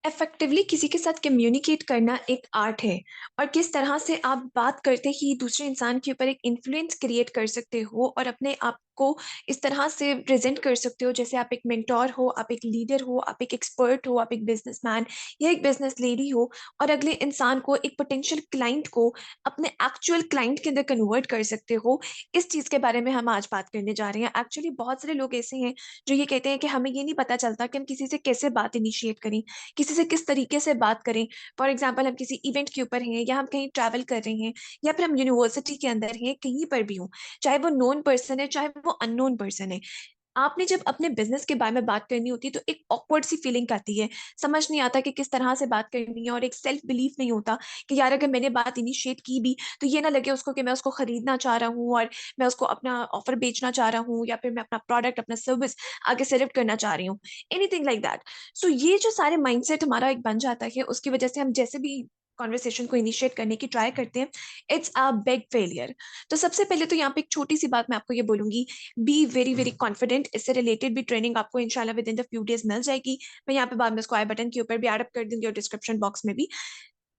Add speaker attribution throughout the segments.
Speaker 1: Effectively किसी के साथ कम्युनिकेट करना एक आर्ट है। और किस तरह से आप बात करते ही दूसरे इंसान के ऊपर एक इन्फ्लुएंस क्रिएट कर सकते हो और अपने आप को इस तरह से प्रेजेंट कर सकते हो, जैसे आप एक मेंटोर हो, आप एक लीडर हो, आप एक एक्सपर्ट हो, आप एक बिजनेसमैन या एक बिजनेस लेडी हो, और अगले इंसान को, एक पोटेंशियल क्लाइंट को, अपने एक्चुअल क्लाइंट के अंदर कन्वर्ट कर सकते हो। इस चीज के बारे में हम आज बात करने जा रहे हैं। एक्चुअली बहुत सारे लोग ऐसे हैं जो ये कहते हैं कि हमें ये नहीं पता चलता कि हम किसी से कैसे बात इनिशिएट करें, किसी से किस तरीके से बात करें। फॉर एग्जाम्पल, हम किसी इवेंट के ऊपर हैं, या हम कहीं ट्रैवल कर रहे हैं, या फिर हम यूनिवर्सिटी के अंदर हैं, कहीं पर भी हो, चाहे वो नोन पर्सन है चाहे वो अननोन पर्सन है। आपने जब अपने बिजनेस के बारे में बात करनी होती है तो एक ऑकवर्ड सी फीलिंग आती है, समझ नहीं आता कि किस तरह से बात करनी है, और एक सेल्फ बिलीफ नहीं होता कि यार अगर मैंने बात इनिशिएट की भी तो ये ना लगे उसको कि मैं उसको खरीदना चाह रहा हूँ, और मैं उसको अपना ऑफर बेचना चाह रहा हूँ, या फिर मैं अपना प्रोडक्ट, अपना सर्विस आगे सेल करना चाह रही हूँ, एनीथिंग लाइक दैट। सो ये जो सारे माइंडसेट हमारा एक बन जाता है, उसकी वजह से हम जैसे भी कॉन्वर्सेशन को इनिशिएट करने की ट्राई करते हैं, इट्स अ बिग फेलियर। तो सबसे पहले तो यहाँ पे एक छोटी सी बात मैं आपको ये बोलूंगी, बी वेरी वेरी कॉन्फिडेंट। इससे रिलेटेड भी ट्रेनिंग आपको इंशाल्लाह within the few days मिल जाएगी। मैं यहाँ पे बाद में इसको आई बटन के ऊपर भी ऐड अप कर दूंगी और डिस्क्रिप्शन बॉक्स में भी।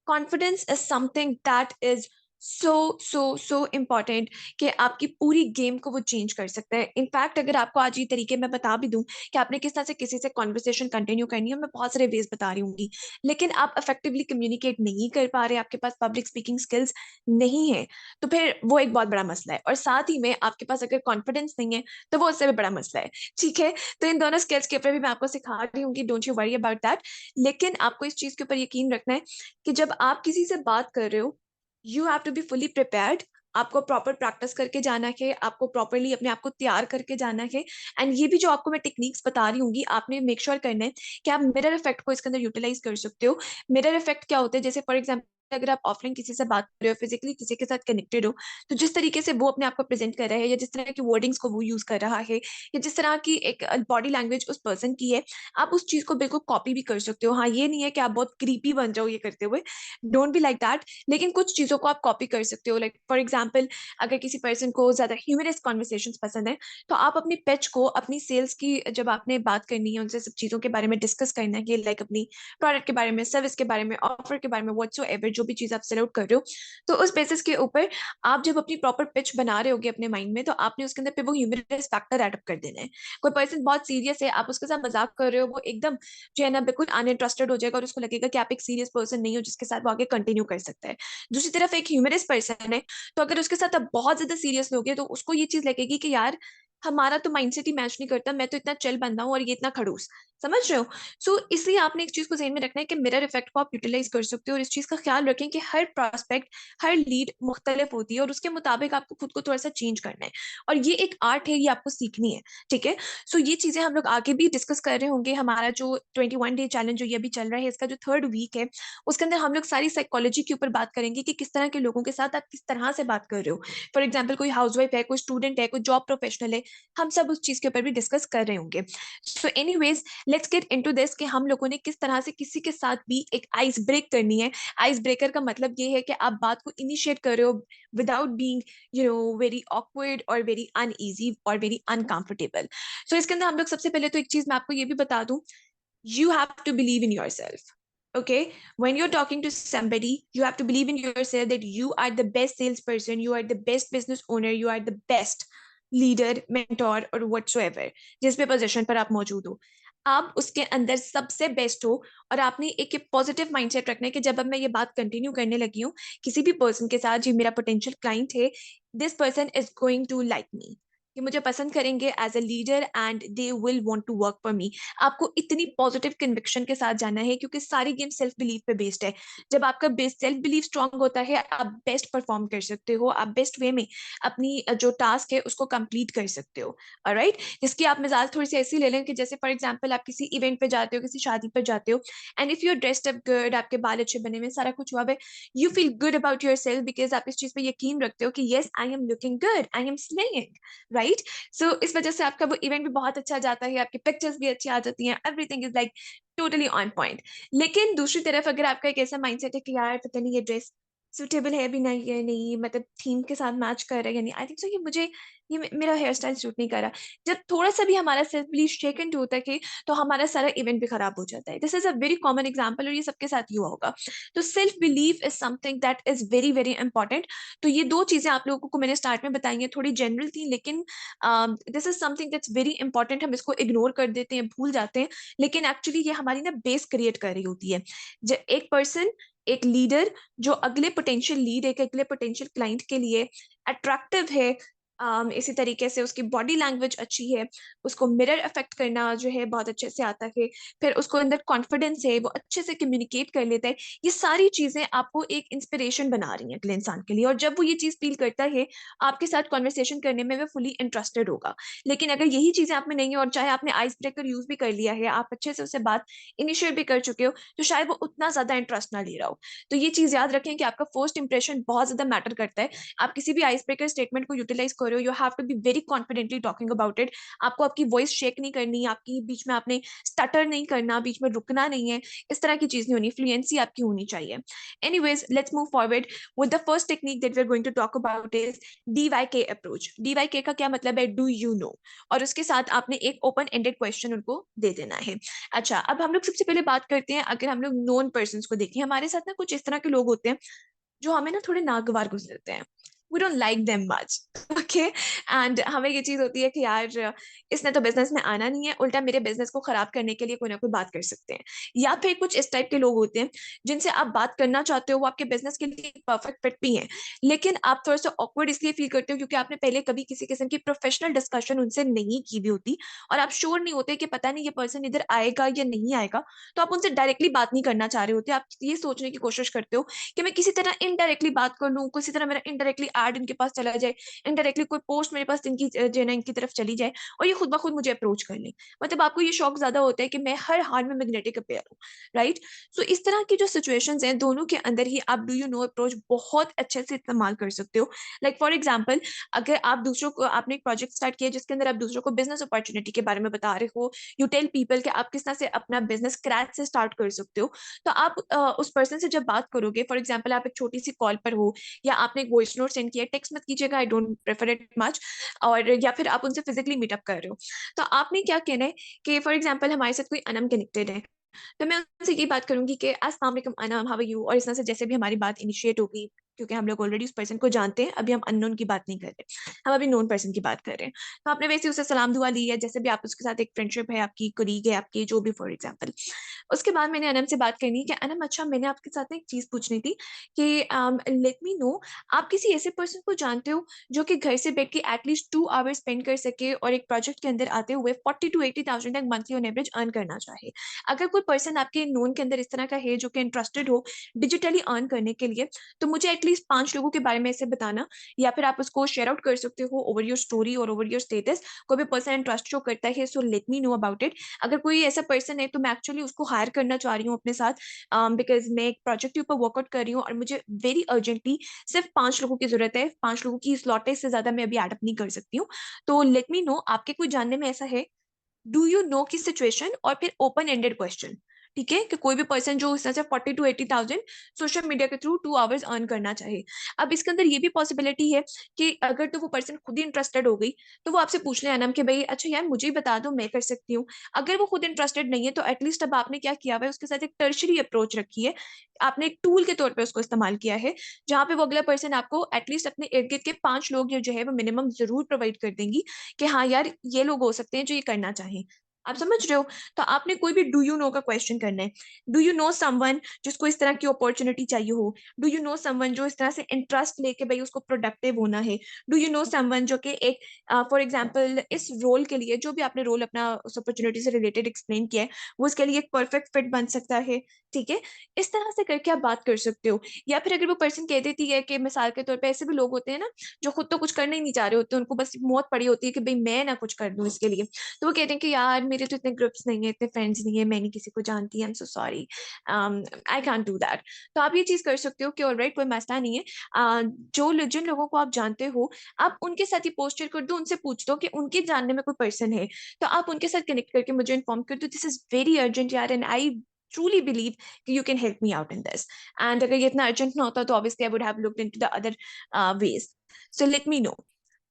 Speaker 1: Confidence is something that is so so so important, कि आपकी पूरी गेम को वो चेंज कर सकता है। इनफैक्ट अगर आपको आज ये तरीके मैं बता भी दूं कि आपने किस तरह से किसी से कॉन्वर्सेशन कंटिन्यू करनी है, मैं बहुत सारे वेज बता रही हूँ, लेकिन आप इफेक्टिवली कम्युनिकेट नहीं कर पा रहे, आपके पास पब्लिक स्पीकिंग स्किल्स नहीं है, तो फिर वो एक बहुत बड़ा मसला है। और साथ ही में आपके पास अगर कॉन्फिडेंस नहीं है तो वो उससे भी बड़ा मसला है। ठीक है, तो इन दोनों स्किल्स के ऊपर भी मैं आपको सिखा रही हूँ, don't you worry about that. लेकिन आपको इस चीज के ऊपर यकीन रखना है कि जब आप किसी से बात कर रहे हो, you have to be fully prepared. आपको प्रॉपर प्रैक्टिस करके जाना है, आपको प्रॉपरली अपने आप को तैयार करके जाना है। एंड ये भी जो आपको मैं टेक्निक्स बता रही हूँ, आपने मेक श्योर करना है कि आप मिरर इफेक्ट को इसके अंदर यूटिलाइज कर सकते हो। मिरर इफेक्ट क्या होता है, जैसे फॉर एग्जाम्पल अगर आप ऑफलाइन किसी से बात कर रहे हो, फिजिकली किसी के साथ कनेक्टेड हो, तो जिस तरीके से वो अपने आप को प्रेजेंट कर रहा है, या जिस तरह की वर्डिंग्स को वो यूज कर रहा है, या जिस तरह की एक बॉडी लैंग्वेज उस पर्सन की है, आप उस चीज को बिल्कुल कॉपी भी कर सकते हो। हाँ, ये नहीं है कि आप बहुत क्रीपी बन जाओ ये करते हुए, डोंट बी लाइक दैट। लेकिन कुछ चीजों को आप कॉपी कर सकते हो। लाइक फॉर एग्जाम्पल, अगर किसी पर्सन को ज्यादा ह्यूमरस कॉन्वर्सेशन पसंद है, तो आप अपनी पिच को, अपनी सेल्स की जब आपने बात करनी है, उनसे सब चीजों के बारे में डिस्कस करना है, लाइक अपनी प्रोडक्ट के बारे में, सर्विस के बारे में, ऑफर के बारे में, व्हाट्सोएवर जो भी चीज आप सेलेक्ट कर रहे हो, तो उस बेसिस के ऊपर आप जब अपनी प्रॉपर पिच बना रहे होगे अपने माइंड में, तो आपने उसके अंदर पे वो ह्यूमरस फैक्टर एड अप कर देना है। कोई पर्सन बहुत सीरियस है, आप उसके साथ मजाक कर रहे हो, वो एकदम जो है ना बिल्कुल अनइंटरेस्टेड हो जाएगा, और उसको लगेगा कि आप एक सीरियस पर्सन नहीं हो जिसके साथ वो आगे कंटिन्यू कर सकता है। दूसरी तरफ एक ह्यूमरस पर्सन है, तो अगर उसके साथ आप बहुत ज्यादा सीरियस लोगे तो उसको ये चीज लगेगी कि यार हमारा तो माइंडसेट ही मैच नहीं करता, मैं तो इतना चिल बंदा हूँ और ये इतना खड़ूस। समझ रहे हो? सो इसलिए आपने एक चीज को ध्यान में रखना है कि मिरर इफेक्ट को आप यूटिलाइज कर सकते हो, और इस चीज का ख्याल रखें कि हर प्रोस्पेक्ट, हर लीड मुख्तलिफ होती है, और उसके मुताबिक आपको खुद को थोड़ा सा चेंज करना है। और ये एक आर्ट है, ये आपको सीखनी है। ठीक है, सो ये चीजें हम लोग आगे भी डिस्कस कर रहे होंगे। हमारा जो 21 डे चैलेंज जो ये अभी चल रहा है, इसका जो थर्ड वीक है, उसके अंदर हम लोग सारी साइकोलॉजी के ऊपर बात करेंगे कि किस तरह के लोगों के साथ आप किस तरह से बात कर रहे हो। फॉर एग्जाम्पल, कोई हाउसवाइफ है, कोई स्टूडेंट है, कोई जॉब प्रोफेशनल है, हम सब उस चीज के ऊपर भी डिस्कस कर रहे होंगे। So anyways, let's get into this कि हम लोगों ने किस तरह से किसी के साथ भी एक आइस ब्रेक करनी है। आइस ब्रेकर का मतलब ये है कि आप बात को इनिशिएट कर रहे हो विदाउट बीइंग वेरी ऑकवर्ड और वेरी अनईजी और वेरी अनकंफर्टेबल। सो इसके अंदर हम लोग सबसे पहले तो एक चीज मैं आपको ये भी बता दूं, you have to believe in yourself. Okay, when you're talking to somebody, you have to believe in yourself that you are the best salesperson, you are the best business owner, you are the best leader, mentor or whatsoever, जिस भी position पर आप मौजूद हो, आप उसके अंदर सबसे बेस्ट हो। और आपने एक पॉजिटिव माइंडसेट रखना है कि जब अब मैं ये बात कंटिन्यू करने लगी हूँ किसी भी पर्सन के साथ जो मेरा पोटेंशियल क्लाइंट है, this person is going to like me, कि मुझे पसंद करेंगे as a leader, and they will want to work for me. आपको इतनी पॉजिटिव कन्विक्शन के साथ जाना है, क्योंकि सारी गेम सेल्फ बिलीव पे बेस्ड है। जब आपका बेस सेल्फ बिलीव स्ट्रांग होता है, आप बेस्ट परफॉर्म कर सकते हो, आप बेस्ट वे में अपनी जो टास्क है उसको कंप्लीट कर सकते हो। ऑलराइट, जिसकी आप मिसाल थोड़ी सी ऐसी ले लें कि जैसे फॉर एग्जाम्पल आप किसी इवेंट पे जाते हो, किसी शादी पर जाते हो, and if you dressed up good, आपके बाल अच्छे बने हुए, सारा कुछ हुआ है, you feel good about yourself, because आप इस चीज पे यकीन रखते हो कि yes I am looking good, I am slaying. Right, so इस वजह से आपका वो इवेंट भी बहुत अच्छा जाता है, आपकी पिक्चर्स भी अच्छी आ जाती हैं, everything is like totally on point. लेकिन दूसरी तरफ अगर आपका एक ऐसा माइंडसेट है कि यार पता नहीं ये ड्रेस सुटेबल है भी नहीं, ये नहीं मतलब थीम के साथ मैच कर रहा है या नहीं, आई थिंक सो ये मुझे ये मेरा हेयर स्टाइल सूट नहीं कर रहा। जब थोड़ा सा भी हमारा सेल्फ बिलीफ शेकन होता है तो हमारा सारा इवेंट भी खराब हो जाता है। This is a very common example और ये सबके साथ ही हुआ होगा। तो self belief is something that is very very important. तो ये दो चीजें आप लोगों को मैंने स्टार्ट में बताई हैं, थोड़ी जनरल थी, लेकिन this is something that's very important. हम इसको इग्नोर कर देते हैं, भूल जाते हैं, लेकिन एक्चुअली ये हमारी ना बेस क्रिएट कर रही होती है। एक पर्सन, एक लीडर जो अगले पोटेंशियल लीड, एक अगले पोटेंशियल क्लाइंट के लिए अट्रैक्टिव है, इसी तरीके से उसकी बॉडी लैंग्वेज अच्छी है, उसको मिरर इफेक्ट करना जो है बहुत अच्छे से आता है, फिर उसको अंदर कॉन्फिडेंस है, वो अच्छे से कम्युनिकेट कर लेता है, ये सारी चीजें आपको एक इंस्पिरेशन बना रही हैं अगले इंसान के लिए। और जब वो ये चीज फील करता है आपके साथ कॉन्वर्सेशन करने में, वो फुली इंटरेस्टेड होगा। लेकिन अगर यही चीजें आप में नहीं है, और चाहे आपने आइस ब्रेकर यूज भी कर लिया है, आप अच्छे से उससे बात इनिशिएट भी कर चुके हो, तो शायद वो उतना ज्यादा इंटरेस्ट ना ले रहा हो। तो ये चीज याद रखें कि आपका फर्स्ट इंप्रेशन बहुत ज्यादा मैटर करता है। आप किसी भी आइस ब्रेकर स्टेटमेंट को यूटिलाइज करो, you have to be very confidently talking about it. आपको आपकी वॉइस शेक नहीं करनी, आपकी बीच में आपने स्टटर नहीं करना, बीच में रुकना नहीं है, इस तरह की चीज नहीं होनी, फ्लुएंसी आपकी होनी चाहिए। Anyways, let's move forward with the first technique that we are going to talk about is DYK approach. DYK का क्या मतलब है? Do you know. और उसके साथ आपने एक ओपन एंडेड क्वेश्चन उनको दे देना है। अच्छा, अब हम लोग सबसे पहले बात करते हैं, अगर हम लोग नॉन पर्सन को देखें, हमारे साथ ना कुछ इस तरह के लोग होते हैं जो हमें ना थोड़े नागवार गुजरते हैं। We don't like them much, okay. And हमें ये चीज होती है कि यार इसने तो बिजनेस में आना नहीं है, उल्टा मेरे बिजनेस को खराब करने के लिए कोई ना कोई बात कर सकते हैं। या फिर कुछ इस टाइप के लोग होते हैं जिनसे आप बात करना चाहते हो, वो आपके बिजनेस के लिए परफेक्ट फिट भी हैं, लेकिन आप थोड़ा सा ऑकवर्ड इसलिए फील करते हो क्योंकि आपने पहले कभी किसी किस्म की प्रोफेशनल डिस्कशन उनसे नहीं की भी होती, और आप श्योर नहीं होते कि पता नहीं ये पर्सन इधर आएगा या नहीं आएगा। तो आप उनसे डायरेक्टली बात नहीं करना चाह रहे होते, आप ये सोचने की कोशिश करते हो कि मैं किसी तरह इनडायरेक्टली बात कर लूं, किसी तरह मेरा इनडायरेक्टली एड इनके पास चला जाए, इनडायरेक्टली कोई पोस्ट मेरे पास इनकी जो है ना इनकी तरफ चली जाए, और ये खुद ब खुद मुझे अप्रोच कर ले। मतलब आपको ये शौक ज्यादा होता है कि मैं हर हाल में मैग्नेटिक अपेयर हूँ, राइट। सो इस तरह की जो सिचुएशंस हैं, दोनों के अंदर ही आप डू यू नो अप्रोच बहुत अच्छे से इस्तेमाल कर सकते हो। लाइक फॉर एग्जाम्पल, अगर आप दूसरों को, आपने एक प्रोजेक्ट स्टार्ट किया जिसके अंदर आप दूसरों को बिजनेस अपॉर्चुनिटी के बारे में बता रहे हो, यू टेल पीपल कि आप किस तरह से अपना बिजनेस क्रैच से स्टार्ट कर सकते हो, तो आप उस पर्सन से जब बात करोगे, फॉर एग्जाम्पल आप एक छोटी सी कॉल पर हो, या आपने एक वॉइस नोट सेंड किया, टेक्स्ट मत कीजिएगा, I don't prefer it much, और या फिर आप उनसे फिजिकली मीटअप कर रहे हो, तो आपने क्या कहना है कि फॉर एग्जाम्पल हमारे साथ कोई अनम कनेक्टेड है, तो मैं उनसे ये बात करूंगी कि अस्सलाम वालेकुम अनम, हाउ आर यू, और इस तरह से जैसे भी हमारी बात इनिशिएट होगी, क्योंकि हम लोग ऑलरेडी उस पर्सन को जानते हैं, अभी हम अननोन की बात नहीं कर रहे, हम अभी नोन पर्सन की बात कर रहे हैं। तो आपने वैसे उसे सलाम दुआ ली है, जैसे भी आप उसके साथ एक फ्रेंडशिप है, आपकी कोलीग है, आपकी जो भी फॉर एग्जाम्पल। उसके बाद मैंने अनम से बात करनी है कि अनम, अच्छा मैंने आपके साथ ना एक चीज पूछनी थी कि लेट मी नो, आप किसी ऐसे पर्सन को जानते हो जो कि घर से बैठ के एटलीस्ट 2 आवर्स स्पेंड कर सके और एक प्रोजेक्ट के अंदर आते हुए 40 to 80 thousand तक मंथली ऑन एवरेज अर्न करना चाहे? अगर कोई पर्सन आपके नोन के अंदर इस तरह का है जो कि इंटरेस्टेड हो डिजिटली अर्न करने के लिए, तो मुझे एटलीस्ट 5 लोगों के बारे में ऐसे बताना, या फिर आप उसको शेयर आउट कर सकते हो ओवर योर स्टोरी और ओवर योर स्टेटस। कोई भी पर्सन इंटरेस्ट शो करता है, so let me know about it. अगर कोई ऐसा पर्सन है तो मैं एक्चुअली उसको हायर करना चाह रही हूँ अपने साथ, बिकॉज मैं एक प्रोजेक्ट के ऊपर वर्कआउट कर रही हूँ और मुझे वेरी अर्जेंटली सिर्फ 5 लोगों की जरूरत है, 5 लोगों की स्लॉट है, इससे ज्यादा मैं अभी एडअप नहीं कर सकती हूँ। तो लेट मी नो, आपके कोई जानने में ऐसा है? डू यू नो की सिचुएशन, और फिर ओपन एंडेड क्वेश्चन, ठीक है, कि कोई भी पर्सन जो इस तरह से 40 to 80 thousand सोशल मीडिया के थ्रू 2 आवर्स अर्न करना चाहे। अब इसके अंदर ये भी पॉसिबिलिटी है कि अगर तो वो पर्सन खुद ही इंटरेस्टेड हो गई, तो वो आपसे पूछ ले अनम कि भाई अच्छा यार मुझे ही बता दो, मैं कर सकती हूँ। अगर वो खुद इंटरेस्टेड नहीं है, तो एटलीस्ट अब आपने क्या किया हुआ है, उसके साथ एक टर्शरी अप्रोच रखी है, आपने एक टूल के तौर पर उसको इस्तेमाल किया है, जहां पे वो अगला पर्सन आपको एटलीस्ट अपने इर्द गिर्द के 5 लोग जो है वो मिनिमम जरूर प्रोवाइड कर देंगी कि हाँ यार ये लोग हो सकते हैं जो ये करना चाहें। आप समझ रहे हो? तो आपने कोई भी डू यू नो का क्वेश्चन करना है। डू यू नो समवन जिसको इस तरह की अपॉर्चुनिटी चाहिए हो? डू यू नो समवन जो इस तरह से इंटरेस्ट लेके भाई उसको प्रोडक्टिव होना है? डू यू नो समवन जो कि एक फॉर एग्जांपल इस रोल के लिए, जो भी आपने रोल अपना उस अपॉर्चुनिटी से रिलेटेड एक्सप्लेन किया है, वो उसके लिए एक परफेक्ट फिट बन सकता है, ठीक है। इस तरह से करके आप बात कर सकते हो। या फिर अगर वो पर्सन कह देती है कि मिसाल के तौर पे ऐसे भी लोग होते हैं ना जो खुद तो कुछ करना ही नहीं चाह रहे होते, उनको बस मौत पड़ी होती है कि भाई मैं ना कुछ कर दूं इसके लिए, तो वो कहते हैं कि यार मेरे तो इतने ग्रुप्स नहीं है, इतने फ्रेंड्स नहीं है, मैं नहीं किसी को जानती, आई am so sorry, I can't do that. तो आप ये चीज कर सकते हो कि ऑलराइट कोई मसला नहीं है, जिन लोगों को आप जानते हो, आप उनके साथ ही पोस्टर कर दो, उनसे पूछ दो कि उनके जानने में कोई पर्सन है, तो आप उनके साथ कनेक्ट करके मुझे इन्फॉर्म कर दो, दिस इज वेरी अर्जेंट यार, एंड आई truly believe कि you can help me out in this, and अगर ये इतना अर्जेंट ना होता तो obviously I would have looked into the other ways, so let me know.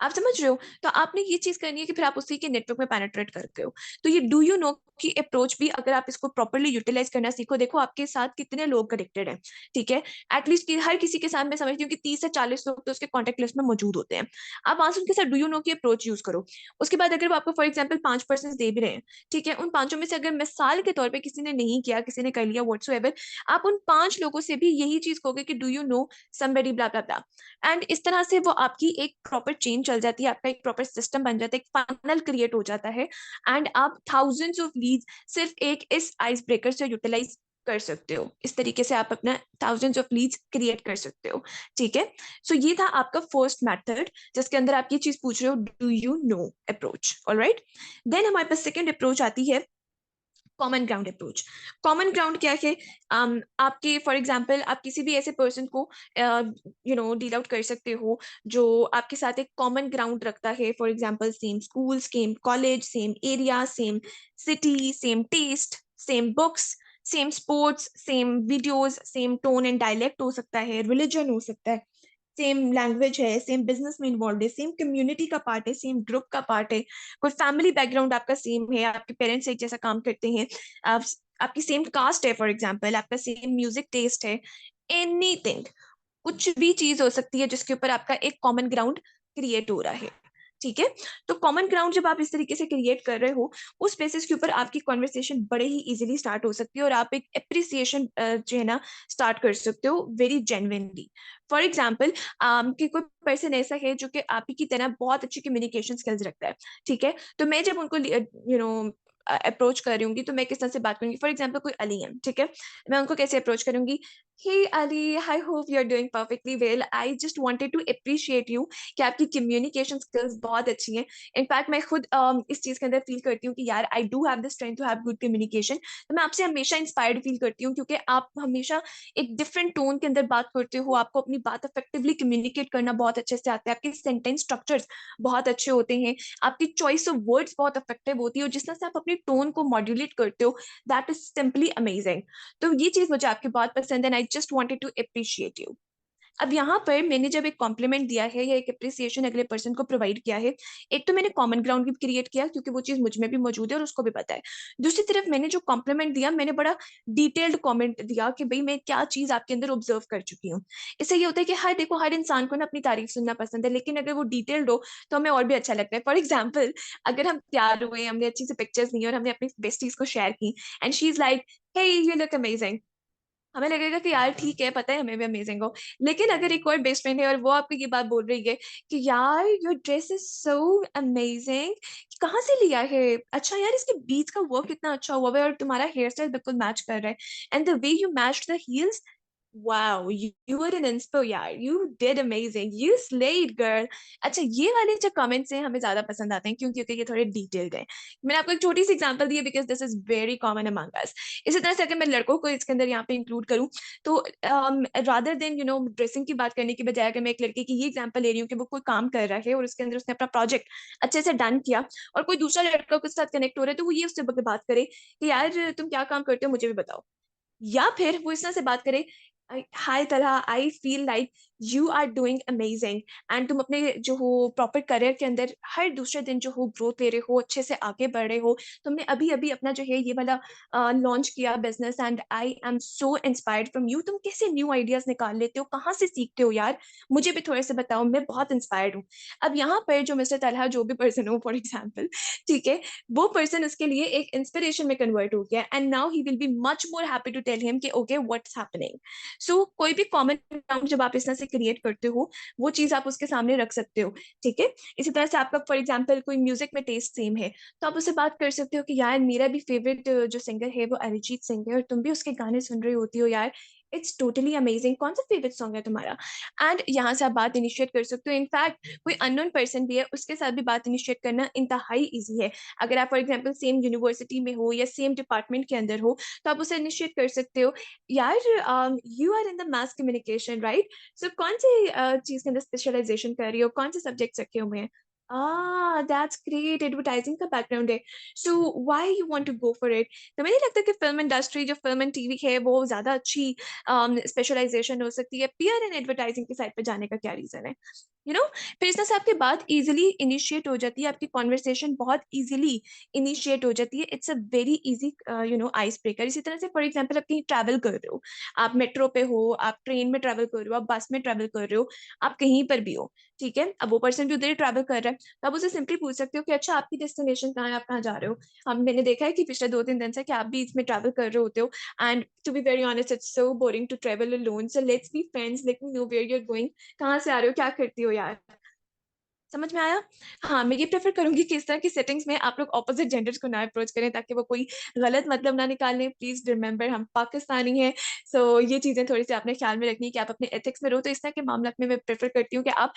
Speaker 1: आप समझ रहे हो? तो आपने ये चीज़ करनी है कि फिर आप उसी के नेटवर्क में पेनिट्रेट करते हो। तो ये डू यू नो की अप्रोच भी अगर आप इसको प्रॉपर्ली यूटिलाइज़ करना सीखो, देखो आपके साथ कितने लोग कनेक्टेड हैं, ठीक है? एटलीस्ट कि हर किसी के साथ मैं समझती हूँ कि 30 से 40 लोग तो उसके कॉन्टैक्ट लिस्ट में मौजूद होते हैं। आप वहाँ से उनके साथ डू यू नो की अप्रोच यूज़ करो। उसके बाद अगर वो आपको फॉर एग्ज़ाम्पल 5 पर्सन्स दे भी रहे हैं, ठीक है? उन पाँचों में से अगर मिसाल के तौर पे किसी ने नहीं किया, किसी ने कर लिया व्हाट्सोएवर, आप उन 5 लोगों से भी यही चीज़ कहोगे कि do you know somebody blah blah blah. And इस तरह से वो आपकी एक प्रॉपर चेन चल जाती है, आपका एक प्रॉपर सिस्टम बन जाता है, एक फनल क्रिएट हो जाता है एंड आप थाउजेंड्स ऑफ लीड्स सिर्फ एक इस आइस ब्रेकर से यूटिलाइज कर सकते हो। इस तरीके से आप अपना थाउजेंड्स ऑफ लीड्स क्रिएट कर सकते हो, ठीक है? सो ये था आपका फर्स्ट मेथड जिसके अंदर आप ये चीज पूछ रहे हो, do you know approach. Alright, then हमारे पास सेकंड अप्रोच आती है common ground approach. Common ground क्या है? आपके फॉर एग्जांपल आप किसी भी ऐसे पर्सन को डील आउट कर सकते हो जो आपके साथ एक कॉमन ग्राउंड रखता है, for example same school, same college, same area, same city, same test, same books, same sports, same videos, same tone and dialect हो सकता है, रिलीजन हो सकता है, सेम लैंग्वेज है, सेम बिजनेस में इन्वॉल्व है, सेम कम्युनिटी का पार्ट है, सेम ग्रुप का पार्ट है, कोई फैमिली बैकग्राउंड आपका सेम है, आपके पेरेंट्स एक जैसा काम करते हैं, आप आपकी सेम कास्ट है, फॉर एग्जाम्पल आपका सेम म्यूजिक टेस्ट है, एनीथिंग, कुछ भी चीज हो सकती है जिसके ऊपर आपका एक कॉमन ग्राउंड क्रिएट हो रहा है, ठीक है? तो कॉमन ग्राउंड जब आप इस तरीके से क्रिएट कर रहे हो, उस बेसिस के ऊपर आपकी कॉन्वर्सेशन बड़े ही इजीली स्टार्ट हो सकती है और आप एक अप्रिसिएशन जो है ना स्टार्ट कर सकते हो वेरी जेन्युइनली। फॉर एग्जाम्पल कि कोई पर्सन ऐसा है जो कि आप ही की तरह बहुत अच्छी कम्युनिकेशन स्किल्स रखता है, ठीक है? तो मैं जब उनको अप्रोच कर रही हूँ तो मैं किस तरह से बात करूंगी, फॉर एग्जाम्पल कोई अली है, ठीक है? मैं उनको कैसे अप्रोच करूंगी? Hey Ali, I hope you are doing perfectly well, I just wanted to appreciate you कि आपकी कम्युनिकेशन स्किल्स बहुत अच्छी हैं। इनफैक्ट मैं खुद इस चीज के अंदर फील करती हूँ कि यार I do have the strength to have good communication. तो मैं आपसे हमेशा इंस्पायर्ड फील करती हूँ क्योंकि आप हमेशा एक डिफरेंट टोन के अंदर बात करते हो, आपको अपनी बात इफेक्टिवली कम्युनिकेट करना बहुत अच्छे से आता है, आपके सेंटेंस स्ट्रक्चर्स बहुत अच्छे होते हैं, आपकी चॉइस ऑफ वर्ड्स बहुत इफेक्टिव होती है और जिस तरह से आप अपनी टोन को मॉड्यूलेट करते हो, दैट इज सिंपली अमेजिंग। तो ये चीज मुझे आपकी बहुत पसंद है, I just wanted to appreciate you. अब यहाँ पर मैंने जब एक कॉम्प्लीमेंट दिया है या एक अप्रिसिएशन अगले पर्सन को प्रोवाइड किया है, एक तो मैंने कॉमन ग्राउंड भी क्रिएट किया क्योंकि वो चीज मुझ में भी मौजूद है और उसको भी पता है। दूसरी तरफ मैंने जो कॉम्प्लीमेंट दिया, मैंने बड़ा डिटेल्ड कमेंट दिया कि भाई मैं क्या चीज आपके अंदर ऑब्जर्व कर चुकी हूँ। इससे ये होता है कि हर देखो हर इंसान को ना अपनी तारीफ सुनना पसंद है, लेकिन अगर वो डिटेल्ड हो तो हमें और भी अच्छा लगता है। फॉर एग्जाम्पल, अगर हम तैयार हुए, हमने अच्छी सी पिक्चर्स ली और हमने अपनी बेस्टीज को शेयर की and she is like, hey you look amazing, हमें लगेगा कि यार ठीक है, पता है हमें भी अमेजिंग हो। लेकिन अगर एक और बेस्ट फ्रेंड है और वो आपको ये बात बोल रही है कि यार your dress is so amazing, कहाँ से लिया है, अच्छा यार इसके बीच का वर्क कितना अच्छा हुआ है और तुम्हारा हेयर स्टाइल बिल्कुल मैच कर रहा है, and the way you match the heels, wow, you were an inspo यार, you did amazing, you slayed girl। अच्छा, ये वाले जो कमेंट्स हैं हमें ज्यादा पसंद आते हैं क्योंकि ये थोड़े डिटेल्ड हैं। मैंने आपको एक छोटी सी एग्जांपल दी है because this is very common among us. इसी तरह से अगर मैं लड़कों को इसके अंदर यहाँ पे इंक्लूड करूँ तो रादर देन ड्रेसिंग की बात करने की बजाय अगर मैं एक लड़के की ये एग्जांपल ले रही हूँ कि वो कोई काम कर रहा है और उसके अंदर उसने अपना प्रोजेक्ट अच्छे से डन किया और कोई दूसरा लड़का उसके साथ कनेक्ट हो रहा है, तो वो ये उससे बात करे कि यार तुम क्या काम करते हो मुझे भी बताओ। या फिर वो इस तरह से बात करे, hi Talha, I feel like you are doing amazing, and तुम अपने जो हो प्रॉपर करियर के अंदर हर दूसरे दिन जो हो ग्रोथ ले रहे हो, अच्छे से आगे बढ़ रहे हो, तुमने अभी अभी अपना जो है ये वाला लॉन्च किया business, and I am so inspired from you, तुम कैसे न्यू आइडियाज निकाल लेते हो, कहाँ से सीखते हो यार, मुझे भी थोड़े से बताओ, मैं बहुत इंस्पायर्ड हूँ। अब यहाँ पर जो मिस्टर तलहा जो भी पर्सन हो फॉर एग्जाम्पल, ठीक है, वो पर्सन उसके लिए एक इंस्पिरेशन में कन्वर्ट हो गया and now he will be much more happy to tell him कि ओके व्हाट्स हैपनिंग। सो कोई भी कॉमन ग्राउंड जब आप इस तरह से क्रिएट करते हो, वो चीज आप उसके सामने रख सकते हो, ठीक है? इसी तरह से आपका फॉर एग्जाम्पल कोई म्यूजिक में टेस्ट सेम है, तो आप उससे बात कर सकते हो कि यार मेरा भी फेवरेट जो सिंगर है वो अरिजीत सिंह है और तुम भी उसके गाने सुन रही होती हो यार, इट्स टोटली अमेजिंग, कौन सा फेवरेट सॉन्ग है तुम्हारा? एंड यहाँ से आप बात इनिशिएट कर सकते हो। इनफैक्ट कोई अननोन पर्सन भी है उसके साथ भी बात इनिशिएट करना इंतहाई ईजी है। अगर आप फॉर एग्जाम्पल सेम यूनिवर्सिटी में हो या सेम डिपार्टमेंट के अंदर हो, तो आप उसे इनिशिएट कर सकते हो, यार you are in the mass communication right, so कौन सी चीज के अंदर स्पेशलाइजेशन कर रही हो, कौन से सब्जेक्ट्स रखे हुए हैं? दैट्स ग्रेट, एडवर्टाइजिंग का बैकग्राउंड है, so why you want to go for it? तो मुझे नहीं लगता कि फिल्म इंडस्ट्री जो फिल्म एंड टीवी है वो ज्यादा अच्छी स्पेशलाइजेशन हो सकती है, पीआर एंड एडवर्टाइजिंग की साइड पे जाने का क्या रीजन है? यू नो फिर इस तरह से आपकी बात इजीली इनिशिएट हो जाती है, आपकी कॉन्वर्सेशन बहुत इजीली इनिशिएट हो जाती है। It's a very easy ice breaker. इसी तरह से फॉर एग्जांपल आप कहीं ट्रैवल कर रहे हो, आप मेट्रो पे हो, आप ट्रेन में ट्रैवल कर रहे हो, आप बस में ट्रैवल कर रहे हो, आप कहीं पर भी हो, ठीक है। अब वो पर्सन भी उधर ही ट्रैवल कर रहा है, तो आप उसे सिंपली पूछ सकते हो कि अच्छा आपकी डेस्टिनेशन कहाँ है, आप कहाँ जा रहे हो। हम मैंने देखा है कि पिछले 2-3 दिन से कि आप भी इसमें ट्रैवल कर रहे होते हो, and to be very honest it's so boring to travel alone, so let's be friends, let me know where you are going, कहाँ से आ रहे हो, क्या करती हो यार। समझ में आया? हाँ, मैं ये प्रेफ़र करूँगी कि इस तरह की सेटिंग्स में आप लोग अपोज़िट जेंडर्स को ना अप्रोच करें, ताकि वो कोई गलत मतलब ना निकाल लें। प्लीज़ रिमेंबर हम पाकिस्तानी हैं, सो ये चीज़ें थोड़ी-सी आपने ख़्याल में रखनी है कि आप अपने एथिक्स में रहो। तो इस तरह के मामलात में मैं प्रेफ़र करती हूँ कि आप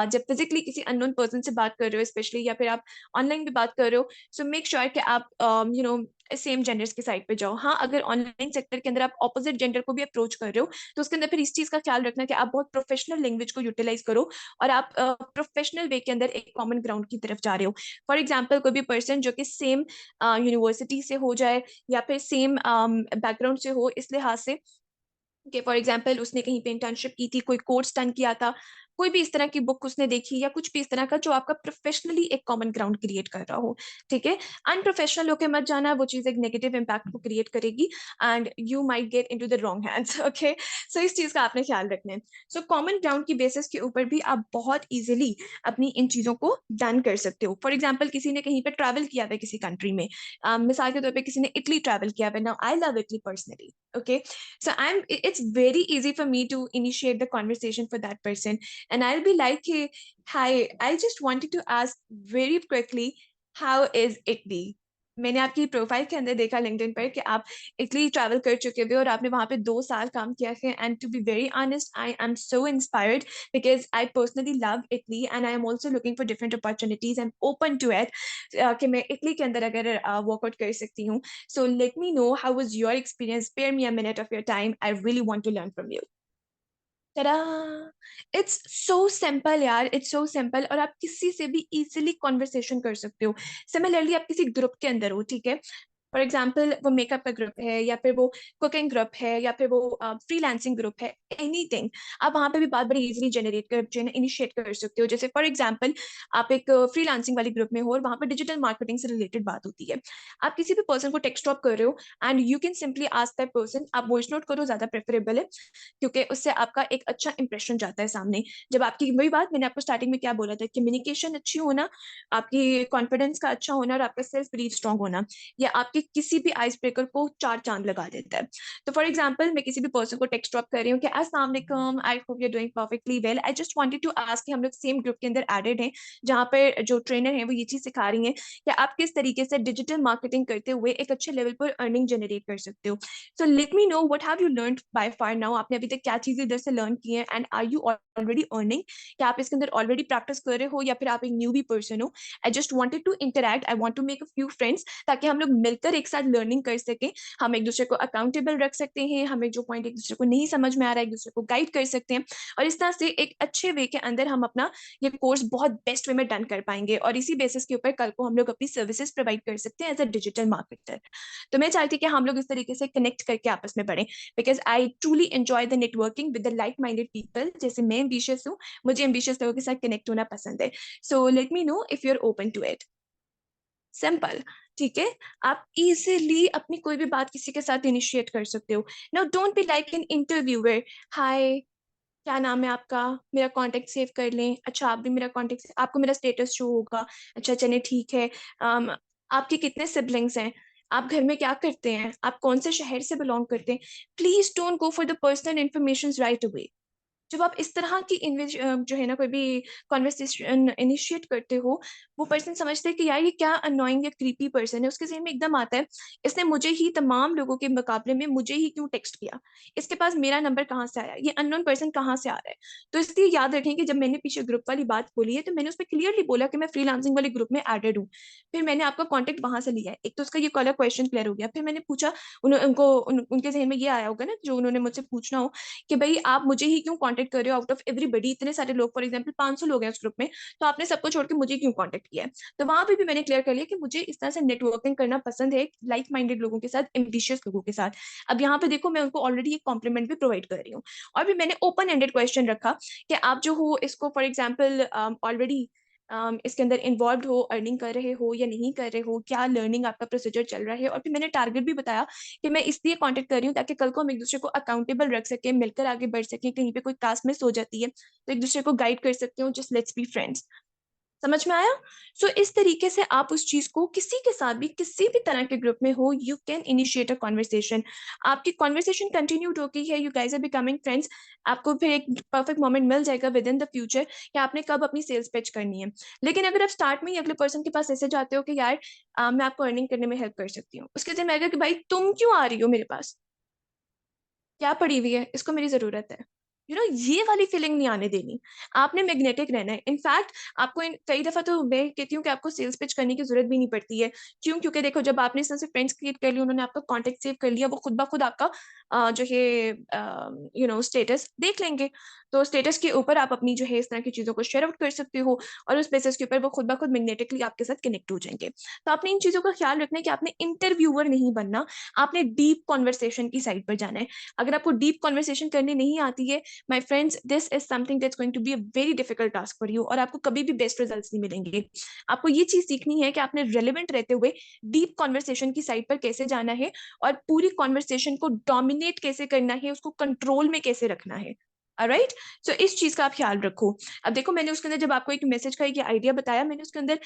Speaker 1: जब फ़िज़िकली किसी अननोन पर्सन से बात कर रहे हो स्पेशली, या फिर आप ऑनलाइन भी बात कर रहे हो, सो मेक श्योर कि आप सेम जेंडर्स की साइड पे जाओ। हाँ, अगर ऑनलाइन सेक्टर के अंदर आप अपोज़िट जेंडर को भी अप्रोच कर रहे हो, तो उसके अंदर फिर इस चीज़ का ख़्याल रखना कि आप बहुत प्रोफ़ेशनल लैंग्वेज को यूटिलाइज़ करो, और आप प्रोफेशनल वे के अंदर एक कॉमन ग्राउंड की तरफ जा रहे हो। फॉर एग्जाम्पल कोई भी पर्सन जो कि सेम यूनिवर्सिटी से हो जाए, या फिर सेम बैकग्राउंड से हो, इस लिहाज से कि फॉर एग्जाम्पल उसने कहीं पे इंटर्नशिप की थी, कोई कोर्स डन किया था, कोई भी इस तरह की बुक उसने देखी, या कुछ भी इस तरह का जो आपका प्रोफेशनली एक कॉमन ग्राउंड क्रिएट कर रहा हो, ठीक है। अनप्रोफेशनल होके मत जाना, वो चीज़ एक नेगेटिव इम्पैक्ट को क्रिएट करेगी, and you might get into the wrong hands, okay. So इस चीज़ का आपने ख्याल रखना है। सो कॉमन ग्राउंड की बेसिस के ऊपर भी आप बहुत ईजिली अपनी इन चीज़ों को डन कर सकते हो। फॉर एग्जाम्पल किसी ने कहीं पे ट्रैवल किया हुआ है किसी कंट्री में, मिसाल के तौर पर किसी ने इटली ट्रैवल किया हुआ है, now I love Italy personally, okay, so it's very easy for me to initiate the conversation for that person, and I'll be like, hey, hi, I just wanted to ask very quickly, how is Italy? मैंने आपकी profile के अंदर देखा LinkedIn पर कि आप Italy travel कर चुके हुए, और आपने वहां पे 2 साल काम किया है, and to be very honest I am so inspired, because I personally love Italy, and I am also looking for different opportunities, I am open to it कि मैं इटली के अंदर अगर वर्कआउट कर सकती हूँ। So let me know how was your experience. Spare me a minute of your time. I really want to learn from you. Ta-da! It's so simple यार, it's so simple, और आप किसी से भी इजीली कॉन्वर्सेशन कर सकते हो। Similarly आप किसी ग्रुप के अंदर हो, ठीक है। फॉर एग्जाम्पल वो मेकअप का ग्रुप है, या फिर वो कुकिंग ग्रुप है, या फिर वो फ्रीलांसिंग ग्रुप है, एनीथिंग, आप वहां पे भी बात बड़ी इजीली जनरेट कर जो है ना इनिशिएट कर सकते हो। जैसे फॉर एग्जाम्पल आप एक फ्रीलांसिंग वाले ग्रुप में हो, और वहां पर डिजिटल मार्केटिंग से रिलेटेड बात होती है। आप किसी भी पर्सन को टेक्स्ट ड्रॉप कर रहे हो, and you can simply ask that person, आप वॉइस नोट करो, ज्यादा प्रेफरेबल है, क्योंकि उससे आपका एक अच्छा इंप्रेशन जाता है सामने। जब आपकी वही बात मैंने आपको स्टार्टिंग में क्या बोला था, कम्युनिकेशन अच्छी होना, आपकी कॉन्फिडेंस का अच्छा होना, और आपका सेल्फ बिलीफ स्ट्रांग होना, या आपके किसी भी आइस ब्रेकर को 4 चांद लगा देता है। तो फॉर एग्जाम्पल मैं किसी भी पर्सन को टेक्स्ट ड्रॉप कर रही हूँ कि अस्सलाम वालेकुम, I hope you are doing perfectly well, I just wanted to ask कि हम लोग सेम ग्रुप के अंदर एडेड हैं, जहाँ पर जो ट्रेनर है वो ये चीज सिखा रही हैं कि आप किस तरीके से डिजिटल मार्केटिंग करते हुए एक अच्छे लेवल पर अर्निंग जनरेट कर सकते हो। सो let me know what have you learn by far now, आपने अभी तक क्या चीजें इधर से लर्न की हैं, and are you already earning, क्या आप इसके अंदर ऑलरेडी प्रैक्टिस कर रहे हो, या फिर आप एक न्यू भी पर्सन हो। I just wanted to interact, I want to make a few friends, ताकि हम लोग मिलकर एक साथ लर्निंग कर सकें, हम एक दूसरे को अकाउंटेबल रख सकते हैं, हमें जो पॉइंट एक दूसरे को नहीं समझ में आ रहा है एक दूसरे को गाइड कर सकते हैं, और इस तरह से एक अच्छे वे के अंदर हम अपना ये कोर्स बहुत बेस्ट वे में डन कर पाएंगे, और इसी बेसिस के ऊपर कल को हम लोग अपनी सर्विसेज प्रोवाइड कर सकते हैं एज अ डिजिटल मार्केटर। तो मैं चाहती हूँ कि हम लोग इस तरीके से कनेक्ट करके आपस में बढ़ें, because I truly enjoy the networking with the like minded people. जैसे मैं एम्बिशियस हूँ, मुझे एम्बिशियस लोगों के साथ कनेक्ट होना पसंद है। So let me know if you are open to it. Simple, ठीक है। आप इजीली अपनी कोई भी बात किसी के साथ इनिशिएट कर सकते हो। Now don't be like an interviewer, hi क्या नाम है आपका, मेरा कांटेक्ट सेव कर लें, अच्छा आप भी मेरा कांटेक्ट, आपको मेरा स्टेटस शो होगा, अच्छा चलिए ठीक है। um, आपके कितने सिबलिंग्स हैं, आप घर में क्या करते हैं, आप कौन से शहर से बिलोंग करते हैं। Please don't go for the personal information right away. जब आप इस तरह की जो है ना कोई भी कॉन्वर्सेशन इनिशिएट करते हो, वो पर्सन समझते हैं कि यार ये क्या अनोइंग या क्रीपी पर्सन है, उसके जहन में एकदम आता है इसने मुझे ही तमाम लोगों के मुकाबले में मुझे ही क्यों टेक्स्ट किया, इसके पास मेरा नंबर कहाँ से आया, ये अननोन पर्सन कहाँ से आ रहा है। तो इसलिए याद रखें कि जब मैंने पीछे ग्रुप वाली बात बोली है, तो मैंने उसमें क्लियरली बोला कि मैं फ्रीलांसिंग वाले ग्रुप में एडेड हूँ। फिर मैंने आपका कॉन्टेक्ट वहां से लिया है, एक तो उसका ये कॉलर क्वेश्चन क्लियर हो गया। फिर मैंने पूछा, उनको उनके जहन में ये आया होगा ना जो उन्होंने मुझसे पूछना हो कि भाई आप मुझे ही क्यों कांटेक्ट कर रहे हो आउट ऑफ एवरीबडी, इतने सारे लोग, फॉर एग्जांपल 500 लोग हैं उस ग्रुप में, तो आपने सबको छोड़ के मुझे क्यों कांटेक्ट किया है? तो वहां पे भी मैंने क्लियर कर लिया कि मुझे इस तरह से नेटवर्किंग करना पसंद है, लाइक माइंडेड लोगों के साथ, एम्बिशियस लोगों के साथ। अब यहाँ पे देखो, मैं उनको ऑलरेडी एक कॉम्प्लीमेंट भी प्रोवाइड कर रही हूँ। और भी मैंने ओपन एंडेड क्वेश्चन रखा कि आप जो हो इसको फॉर एग्जाम्पल ऑलरेडी इसके अंदर इन्वॉल्व हो, अर्निंग कर रहे हो या नहीं कर रहे हो, क्या लर्निंग आपका प्रोसीजर चल रहा है। और फिर मैंने टारगेट भी बताया कि मैं इसलिए कांटेक्ट कर रही हूँ ताकि कल को हम एक दूसरे को अकाउंटेबल रख सकें, मिलकर आगे बढ़ सकें, कहीं पे कोई टास्क मिस हो जाती है तो एक दूसरे को गाइड कर सकते हो, जस्ट लेट्स बी फ्रेंड्स। समझ में आया? सो इस तरीके से आप उस चीज को किसी के साथ भी, किसी भी तरह के ग्रुप में हो, you can initiate a conversation. आपकी कॉन्वर्सेशन कंटिन्यूड होती है, you guys are becoming friends. आपको फिर एक परफेक्ट मोमेंट मिल जाएगा विद इन द फ्यूचर कि आपने कब अपनी सेल्स पिच करनी है। लेकिन अगर आप स्टार्ट में ही अगले पर्सन के पास ऐसे जाते हो कि यार मैं आपको अर्निंग करने में हेल्प कर सकती हूँ, उसके दिन मैं कि भाई तुम क्यों आ रही हो मेरे पास, क्या पड़ी हुई है, इसको मेरी जरूरत है, ये वाली फीलिंग नहीं आने देनी। आपने मैग्नेटिक रहना है। इनफैक्ट आपको कई दफा तो मैं कहती हूँ कि आपको सेल्स पिच करने की जरूरत भी नहीं पड़ती है। क्यों? क्योंकि देखो, जब आपने इसमें से फ्रेंड्स क्रिएट कर लिया, उन्होंने आपका कांटेक्ट सेव कर लिया, वो खुद ब खुद आपका जो है स्टेटस देख लेंगे। तो स्टेटस के ऊपर आप अपनी जो है इस तरह की चीजों को शेयर आउट कर सकते हो, और उस बेसिस के ऊपर वो खुद ब खुद मैग्नेटिकली आपके साथ कनेक्ट हो जाएंगे। तो आपने इन चीजों का ख्याल रखना है कि आपने इंटरव्यूअर नहीं बनना, आपने डीप कॉन्वर्सेशन की साइड पर जाना है। अगर आपको डीप कॉन्वर्सेशन करनी नहीं आती है, my friends, this is something that's going to be a very difficult task for you, और आपको कभी भी बेस्ट रिजल्ट्स नहीं मिलेंगे। आपको ये चीज सीखनी है कि आपने रेलिवेंट रहते हुए डीप कॉन्वर्सेशन की साइड पर कैसे जाना है, और पूरी कॉन्वर्सेशन को डोमिनेट कैसे करना है, उसको कंट्रोल में कैसे रखना है। राइट? सो इस चीज का आप ख्याल रखो। अब देखो, मैंने उसके अंदर जब आपको एक मैसेज का एक आइडिया बताया, मैंने उसके अंदर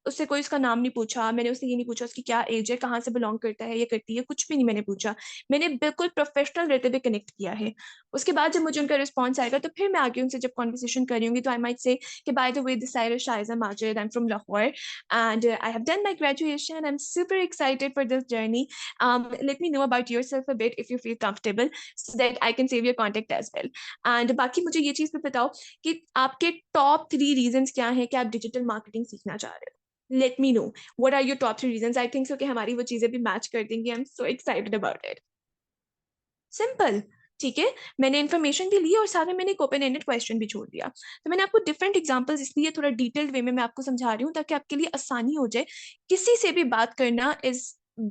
Speaker 1: उससे कोई उसका नाम नहीं पूछा, मैंने उससे ये नहीं पूछा उसकी क्या एज है, कहाँ से बिलोंग करता है, ये करती है, कुछ भी नहीं मैंने पूछा। मैंने बिल्कुल प्रोफेशनल रहते हुए कनेक्ट किया है। उसके बाद जब मुझे उनका रिस्पॉन्स आएगा, तो फिर मैं आगे उनसे जब कॉन्वर्सेशन कर रही होंगी, तो आई माइट से कि by the way, this is Shaiza Majid, I am from Lahore and I have done my graduation, I am super excited for this journey, let me know about yourself a bit if you feel comfortable, so that I can save your contact as well. And बाकी मुझे ये चीज भी बताओ कि आपके top 3 reasons क्या हैं कि आप डिजिटल मार्केटिंग सीखना चाह रहे हो। Let me know what are your top 3 reasons. I think so कि हमारी वो चीजें भी मैच कर देंगी। I am so excited about it. Simple. ठीक है, मैंने इन्फॉर्मेशन भी ली और साथ में मैंने एक ओपन एंडेड क्वेश्चन भी छोड़ दिया। तो मैंने आपको डिफरेंट एग्जांपल्स इसलिए थोड़ा डिटेल्ड वे में मैं आपको समझा रही हूँ ताकि आपके लिए आसानी हो जाए। किसी से भी बात करना इज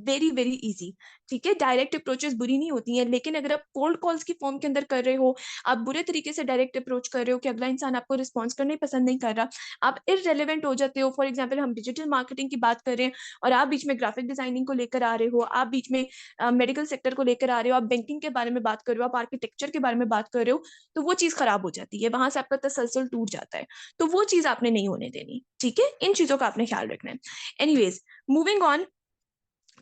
Speaker 1: वेरी वेरी इजी। ठीक है, डायरेक्ट अप्रोचेस बुरी नहीं होती हैं, लेकिन अगर आप कोल्ड कॉल्स की फॉर्म के अंदर कर रहे हो, आप बुरे तरीके से डायरेक्ट अप्रोच कर रहे हो कि अगला इंसान आपको रिस्पॉन्स करना ही पसंद नहीं कर रहा, आप इररेलेवेंट हो जाते हो। फॉर एग्जाम्पल, हम डिजिटल मार्केटिंग की बात कर रहे हैं और आप बीच में ग्राफिक डिजाइनिंग को लेकर आ रहे हो, आप बीच में मेडिकल सेक्टर को लेकर आ रहे हो, आप बैंकिंग के बारे में बात कर रहे हो, आप आर्किटेक्चर के बारे में बात कर रहे हो, तो वो चीज खराब हो जाती है, वहां से आपका तसलसल टूट जाता है। तो वो चीज आपने नहीं होने देनी। ठीक है, इन चीजों का आपने ख्याल रखना है। Anyways, moving on,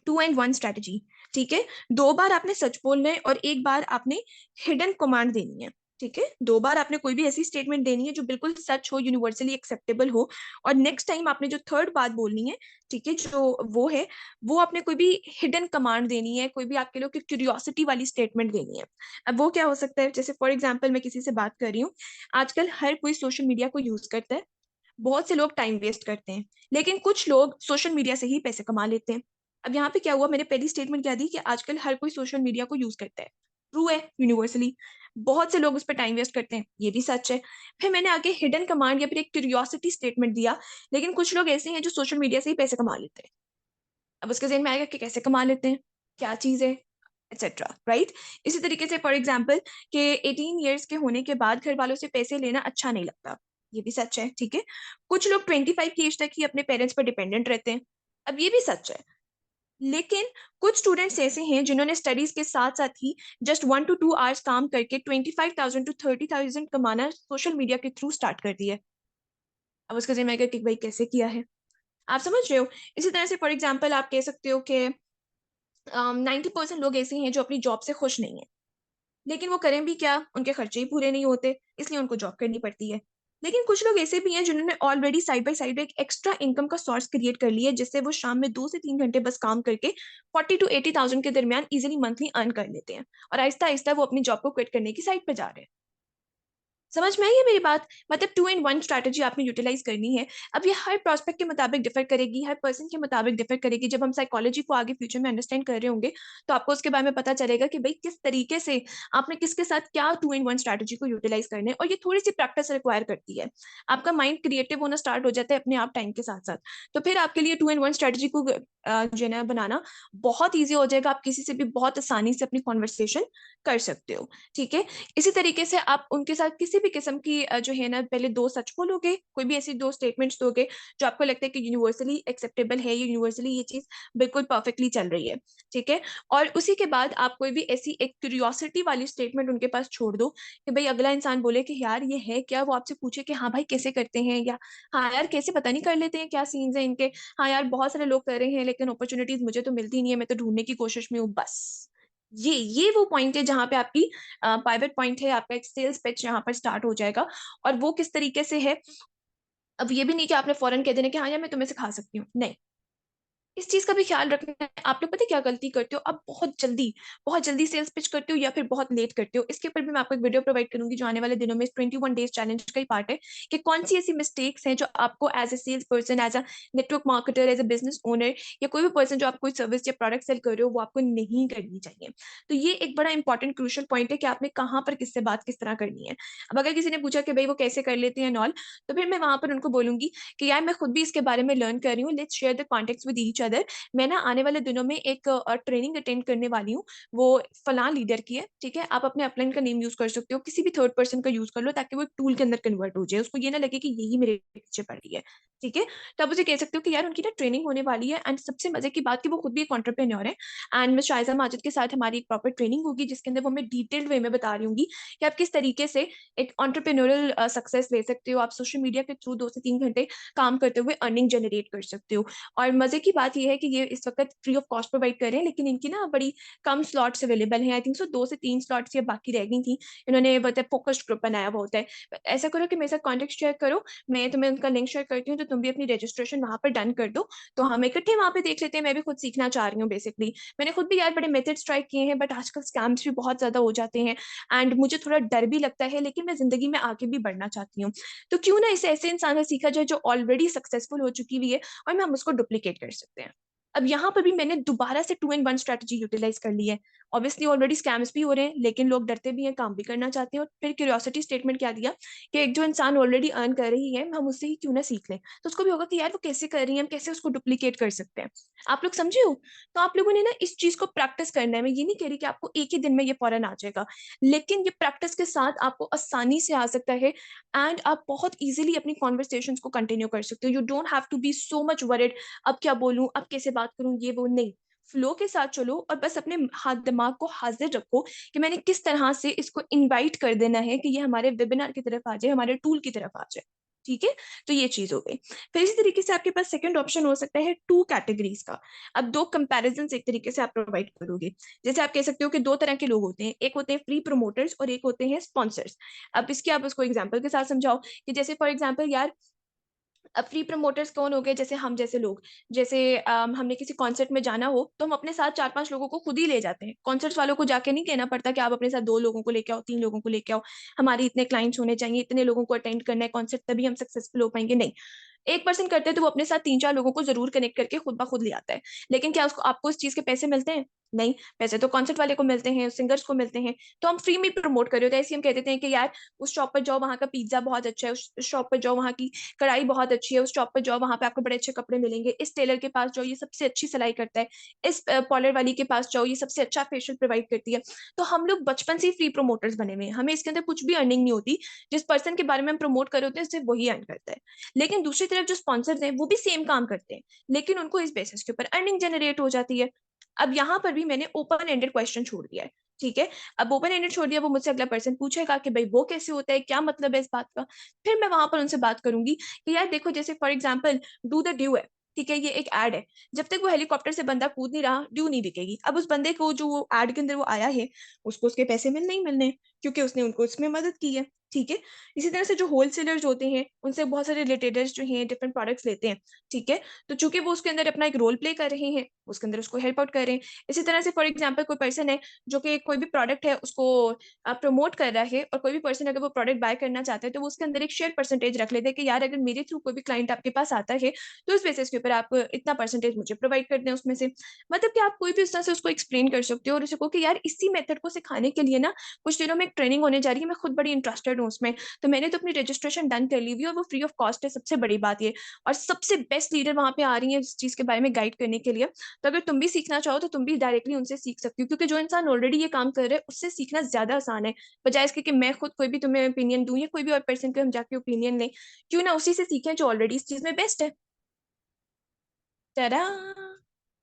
Speaker 1: 2 and 1 strategy. ठीक है, 2 बार आपने सच बोलना है और 1 बार आपने हिडन कमांड देनी है। ठीक है, 2 बार आपने कोई भी ऐसी स्टेटमेंट देनी है जो बिल्कुल सच हो, यूनिवर्सली एक्सेप्टेबल हो, और नेक्स्ट टाइम आपने जो थर्ड बात बोलनी है, ठीक है, जो वो है, वो आपने कोई भी हिडन कमांड देनी है, कोई भी आपके लोग की क्यूरियोसिटी वाली स्टेटमेंट देनी है। अब वो क्या हो सकता है? जैसे फॉर एग्जाम्पल, मैं किसी से बात कर रही हूँ, आजकल हर कोई सोशल मीडिया को यूज करता है, बहुत से लोग टाइम वेस्ट करते हैं, लेकिन कुछ लोग सोशल मीडिया से ही पैसे कमा लेते हैं। अब यहाँ पे क्या हुआ, मैंने पहली स्टेटमेंट क्या दी कि आजकल हर कोई सोशल मीडिया को यूज करता है, ट्रू है यूनिवर्सली, बहुत से लोग उस पर टाइम वेस्ट करते हैं, ये भी सच है। फिर मैंने आगे हिडन कमांड या फिर एक क्यूरियोसिटी स्टेटमेंट दिया, लेकिन कुछ लोग ऐसे हैं जो सोशल मीडिया से ही पैसे कमा लेते हैं। अब उसके जहन में आएगा कि कैसे कमा लेते हैं, क्या चीज है, एक्सेट्रा, राइट? इसी तरीके से फॉर एग्जाम्पल कि 18 ईयर्स के होने के बाद घर वालों से पैसे लेना अच्छा नहीं लगता, ये भी सच है। ठीक है, कुछ लोग 25 की एज तक ही अपने पेरेंट्स पर डिपेंडेंट रहते हैं, अब ये भी सच है। लेकिन कुछ स्टूडेंट्स ऐसे हैं जिन्होंने स्टडीज के साथ साथ ही जस्ट 1 to 2 आवर्स काम करके 25,000 to 30,000 कमाना सोशल मीडिया के थ्रू स्टार्ट कर दिया है। अब उसका जिम्मे कि भाई कैसे किया है, आप समझ रहे हो? इसी तरह से फॉर एग्जाम्पल आप कह सकते हो कि 90% लोग ऐसे हैं जो अपनी जॉब से खुश नहीं है, लेकिन वो करें भी क्या, उनके खर्चे ही पूरे नहीं होते, इसलिए उनको जॉब करनी पड़ती है। लेकिन कुछ लोग ऐसे भी हैं जिन्होंने ऑलरेडी साइड बाय साइड एक एक्स्ट्रा इनकम का सोर्स क्रिएट कर लिया है, जिससे वो शाम में 2 से 3 घंटे बस काम करके 40 to 80,000 के दरमियान इजिली मंथली अर्न कर लेते हैं, और आहिस्ता आहिस्ता वो अपनी जॉब को क्विट करने की साइड पे जा रहे हैं। समझ में आई है मेरी बात? मतलब 2 इन 1 स्ट्रैटेजी आपने यूटिलाइज़ करनी है। अब ये हर प्रोस्पेक्ट के मुताबिक डिफर करेगी, हर पर्सन के मुताबिक डिफर करेगी। जब हम साइकोलॉजी को आगे फ्यूचर में अंडरस्टैंड कर रहे होंगे, तो आपको उसके बारे में पता चलेगा कि भई किस तरीके से आपने किसके साथ क्या 2 इन 1 स्ट्रैटेजी को यूटिलाइज़ करना है, और ये थोड़ी-सी प्रैक्टिस रिक्वायर करती है। आपका माइंड क्रिएटिव होना स्टार्ट हो जाता है अपने आप टाइम के साथ-साथ। तो फिर आपके लिए 2 इन 1 स्ट्रैटेजी को जो है ना बनाना बहुत ईज़ी हो जाएगा। आप किसी से भी बहुत आसानी से अपनी कन्वर्सेशन कर सकते हो, ठीक है? इसी तरीके से आप उनके साथ किसी भी किस्म की जो है ना, पहले 2 सच बोलोगे, कोई भी ऐसी 2 स्टेटमेंट्स दोगे जो आपको लगता है कि यूनिवर्सली एक्सेप्टेबल है, ये यूनिवर्सली ये चीज़ बिल्कुल परफेक्टली चल रही है, ठीक है? और उसी के बाद आप कोई भी ऐसी एक क्यूरियोसिटी वाली स्टेटमेंट उनके पास छोड़ दो कि भई अगला इंसान बोले कि यार ये है क्या? वो आपसे पूछे कि हाँ भाई कैसे करते हैं? या हाँ यार कैसे पता नहीं कर लेते हैं, क्या सीन्स हैं इनके? हाँ यार बहुत सारे लोग कर रहे हैं लेकिन अपॉर्च्युनिटीज़ मुझे तो मिलती नहीं है, मैं तो ढूँढने की कोशिश में हूँ, बस। ये वो पॉइंट है जहाँ पे आपकी पाइवट पॉइंट है, आपका एक सेल्स पिच यहाँ पर स्टार्ट हो जाएगा। और वो किस तरीके से है, अब ये भी नहीं कि आपने फौरन कह देना कि हाँ यार मैं तुम्हें सिखा सकती हूँ, नहीं। इस चीज़ का भी ख़्याल रखना है। आप लोग पता है क्या गलती करते हो? आप बहुत जल्दी सेल्स पिच करते हो या फिर बहुत लेट करते हो। इसके ऊपर भी मैं आपको एक वीडियो प्रोवाइड करूँगी जो आने वाले दिनों में 21 डेज़ चैलेंज का ही पार्ट है, कि कौन-सी ऐसी मिस्टेक्स हैं जो आपको as a sales person, as a network marketer, as a business owner, या कोई भी पर्सन जो आप कोई सर्विस या प्रोडक्ट सेल कर रहे हो, वो आपको नहीं करनी चाहिए। तो ये एक बड़ा इंपॉर्टेंट क्रूशियल पॉइंट है कि आपने कहाँ पर किससे बात किस तरह करनी है। अब अगर किसी ने पूछा कि भई वो कैसे कर लेते हैं एंड ऑल, तो फिर मैं वहाँ पर उनको बोलूँगी कि यार मैं खुद भी इसके बारे में लर्न कर रही हूँ, let's share the contacts with each other. मैं ना आने वाले दिनों में एक ट्रेनिंग अटेंड करने वाली हूँ, वो फलाँ लीडर की है, ठीक है? आप अपने अपलाइन का नेम यूज़ कर सकते हो, किसी भी थर्ड पर्सन का यूज़ कर लो ताकि वो एक टूल के अंदर कन्वर्ट हो जाए, उसको ये ना लगे कि यही मेरे पीछे पड़ी है, ठीक है? तो आप उसे कह सकते हो कि यार उनकी ना ट्रेनिंग होने वाली है, एंड सबसे मज़े की बात कि वो खुद भी एक एंटरप्रेन्योर है, एंड मिस शाइज़ा माजिद के साथ हमारी एक प्रॉपर ट्रेनिंग होगी जिसके अंदर वो हमें डिटेल्ड वे में बता रही होंगी कि आप किस तरीके से एक एंटरप्रेन्योरियल सक्सेस ले सकते हो। आप सोशल मीडिया के थ्रू 2 से 3 घंटे काम करते हुए अर्निंग जनरेट कर सकते हो। और मज़े की बात ये है कि ये इस वक़्त फ्री ऑफ कॉस्ट प्रोवाइड कर रहे हैं, लेकिन इनकी ना बड़ी कम स्लॉट्स अवेलेबल हैं। आई थिंक सो 2 से 3 स्लॉट्स या बाकी रह गई थी। इन्होंने मतलब फ़ोकस्ड ग्रुप बनाया हुआ होता है। ऐसा करो कि मेरे साथ कॉन्टैक्ट शेयर करो, मैं तुम्हें उनका लिंक शेयर करती हूँ, तो तुम भी अपनी रजिस्ट्रेशन वहाँ पर डन कर दो। तो हम इकट्ठे वहाँ पे देख लेते हैं, मैं भी खुद सीखना चाह रही हूँ बेसिकली। मैंने खुद भी यार बड़े मेथड्स ट्राई किए हैं, बट आजकल स्कैम्स भी बहुत ज़्यादा हो जाते हैं, एंड मुझे थोड़ा डर भी लगता है, लेकिन मैं ज़िंदगी में आगे भी बढ़ना चाहती हूँ। तो क्यों ना इसे ऐसे इंसान से सीखा जाए जो ऑलरेडी सक्सेसफुल हो चुकी हुई है, और हम उसको डुप्लीकेट कर सकते हैं। अब यहाँ पर भी मैंने दोबारा से 2 इन 1 स्ट्रैटेजी यूटिलाइज़ कर ली है। ऑब्वियसली ऑलरेडी स्कैम्स भी हो रहे हैं, लेकिन लोग डरते भी हैं, काम भी करना चाहते हैं, और फिर क्यूरियोसिटी स्टेटमेंट क्या दिया कि एक जो इंसान ऑलरेडी अर्न कर रही है, हम उससे ही क्यों ना सीख लें। तो उसको भी होगा कि यार वो कैसे कर रही है, हम कैसे उसको डुप्लीकेट कर सकते हैं। आप लोग समझे हो? तो आप लोगों ने ना इस चीज़ को प्रैक्टिस करना है। मैं ये नहीं कह रही कि आपको एक ही दिन में ये फ़ौरन आ जाएगा, लेकिन ये प्रैक्टिस के साथ आपको आसानी से आ सकता है, एंड आप बहुत ईज़िली अपनी कन्वर्सेशंस को कंटिन्यू कर सकते हो। You don't have to be so much worried, अब क्या बोलूँ, अब कैसे बात करूँ, ये वो नहीं। फ्लो के साथ चलो और बस अपने हाथ दिमाग को हाज़िर रखो कि मैंने किस तरह से इसको इनवाइट कर देना है कि ये हमारे वेबिनार की तरफ आ जाए, हमारे टूल की तरफ आ जाए। ठीक है? तो ये चीज़ हो गई। फिर इसी तरीके से आपके पास सेकंड ऑप्शन हो सकता है 2 कैटेगरीज़ का। अब 2 कंपैरिज़न्स एक तरीके से आप प्रोवाइड करोगे। जैसे आप कह सकते हो कि 2 तरह के लोग होते हैं। एक होते हैं फ्री प्रमोटर्स और एक होते हैं स्पॉन्सर्स। अब इसकी आप उसको एग्ज़ाम्पल के साथ समझाओ कि जैसे फॉर एग्ज़ाम्पल यार, अब फ्री प्रमोटर्स कौन हो गए? जैसे हम जैसे लोग। जैसे हमने किसी कॉन्सर्ट में जाना हो, तो हम अपने साथ 4-5 लोगों को खुद ही ले जाते हैं। कॉन्सर्ट्स वालों को जाके नहीं कहना पड़ता कि आप अपने साथ 2 लोगों को लेके आओ, 3 लोगों को लेके आओ। हमारे इतने क्लाइंट्स होने चाहिए, इतने लोगों को अटेंड करना है कॉन्सर्ट, तभी हम सक्सेसफुल हो पाएँगे, नहीं। एक पर्सन करता है तो वो अपने साथ 3-4 लोगों को ज़रूर कनेक्ट करके खुद ब खुद ले आता है। लेकिन क्या उसको आपको उस चीज़ के पैसे मिलते हैं? नहीं, पैसे तो कॉन्सर्ट वाले को मिलते हैं, सिंगर्स को मिलते हैं। तो हम फ्री में प्रमोट कर रहे होते हैं। ऐसे ही हम कह देते हैं कि यार उस शॉप पर जाओ, वहाँ का पिज़्ज़ा बहुत अच्छा है, उस शॉप पर जाओ, वहाँ की कढ़ाई बहुत अच्छी है, उस शॉप पे जाओ, वहाँ पे आपको बड़े अच्छे कपड़े मिलेंगे, इस टेलर के पास जाओ, ये सबसे अच्छी सिलाई करता है, इस पार्लर वाली के पास जाओ, ये सबसे अच्छा फेशियल प्रोवाइड करती है। तो हम लोग बचपन से ही फ्री प्रमोटर्स बने हुए हैं, हमें इसके अंदर कुछ भी अर्निंग नहीं होती, जिस पर्सन के बारे में हम प्रमोट कर रहे होते हैं, सिर्फ वही अर्न करता है। लेकिन दूसरी तरफ जो स्पॉन्सर्स हैं, वो भी सेम काम करते हैं, लेकिन उनको इस बेसिस के ऊपर अर्निंग जनरेट हो जाती है। अब यहाँ पर भी मैंने ओपन एंडेड क्वेश्चन छोड़ दिया है, ठीक है? अब ओपन एंडेड छोड़ दिया, वो मुझसे अगला पर्सन पूछेगा कि भई वो कैसे होता है? क्या मतलब है इस बात का? फिर मैं वहाँ पर उनसे बात करूँगी कि यार देखो, जैसे for example do the due है, ठीक है, ये एक एड है, जब तक वो हेलीकॉप्टर से बंदा कूद नहीं रहा, ड्यू नहीं बिकेगी। अब उस बंदे को जो वो एड के अंदर वो आया है, उसको उसके पैसे मिलने ही मिलने हैं, क्योंकि उसने उनको इसमें मदद की है। ठीक है, इसी तरह से जो होलसेलर्स होते हैं, उनसे बहुत सारे रिलेटेडर्स जो हैं डिफरेंट प्रोडक्ट्स लेते हैं। ठीक है, तो चूंकि वो उसके अंदर अपना एक रोल प्ले कर रहे हैं, उसके अंदर उसको हेल्प आउट कर रहे हैं। इसी तरह से फॉर एग्जाम्पल कोई पर्सन है जो कि कोई भी प्रोडक्ट है उसको प्रमोट कर रहा है, और कोई भी पर्सन अगर वो प्रोडक्ट बाय करना चाहता है, तो वो उसके अंदर एक शेयर परसेंटेज रख लेते हैं कि यार अगर मेरे थ्रू कोई भी क्लाइंट आपके पास आता है, तो इस बेसिस के ऊपर आप इतना परसेंटेज मुझे प्रोवाइड कर दें उसमें से। मतलब कि आप कोई भी उस तरह से उसको एक्सप्लेन कर सकते हो, और उसे कहो कि यार इसी मेथड को सिखाने के लिए ना कुछ दिनों में एक ट्रेनिंग होने जा रही है, मैं खुद बड़ी इंटरेस्टेड हूँ उसमें, तो मैंने तो अपनी रजिस्ट्रेशन डन कर ली हुई है, और वो फ्री ऑफ कॉस्ट है, सबसे बड़ी बात ये। और सबसे बेस्ट लीडर वहां पे आ रही है इस चीज के बारे में गाइड करने के लिए। तो अगर तुम भी सीखना चाहो तो तुम भी डायरेक्टली उनसे सीख सकती हो, क्योंकि जो इंसान ऑलरेडी ये काम कर रहे हैं उससे सीखना ज्यादा आसान है, बजाय इसके कि मैं खुद कोई भी तुम्हें ओपिनियन दूं या कोई भी और पर्सन के हम जाके ओपिनियन लें। क्यों ना उसी से सीखें जो ऑलरेडी इस चीज में बेस्ट है। Ta-ra,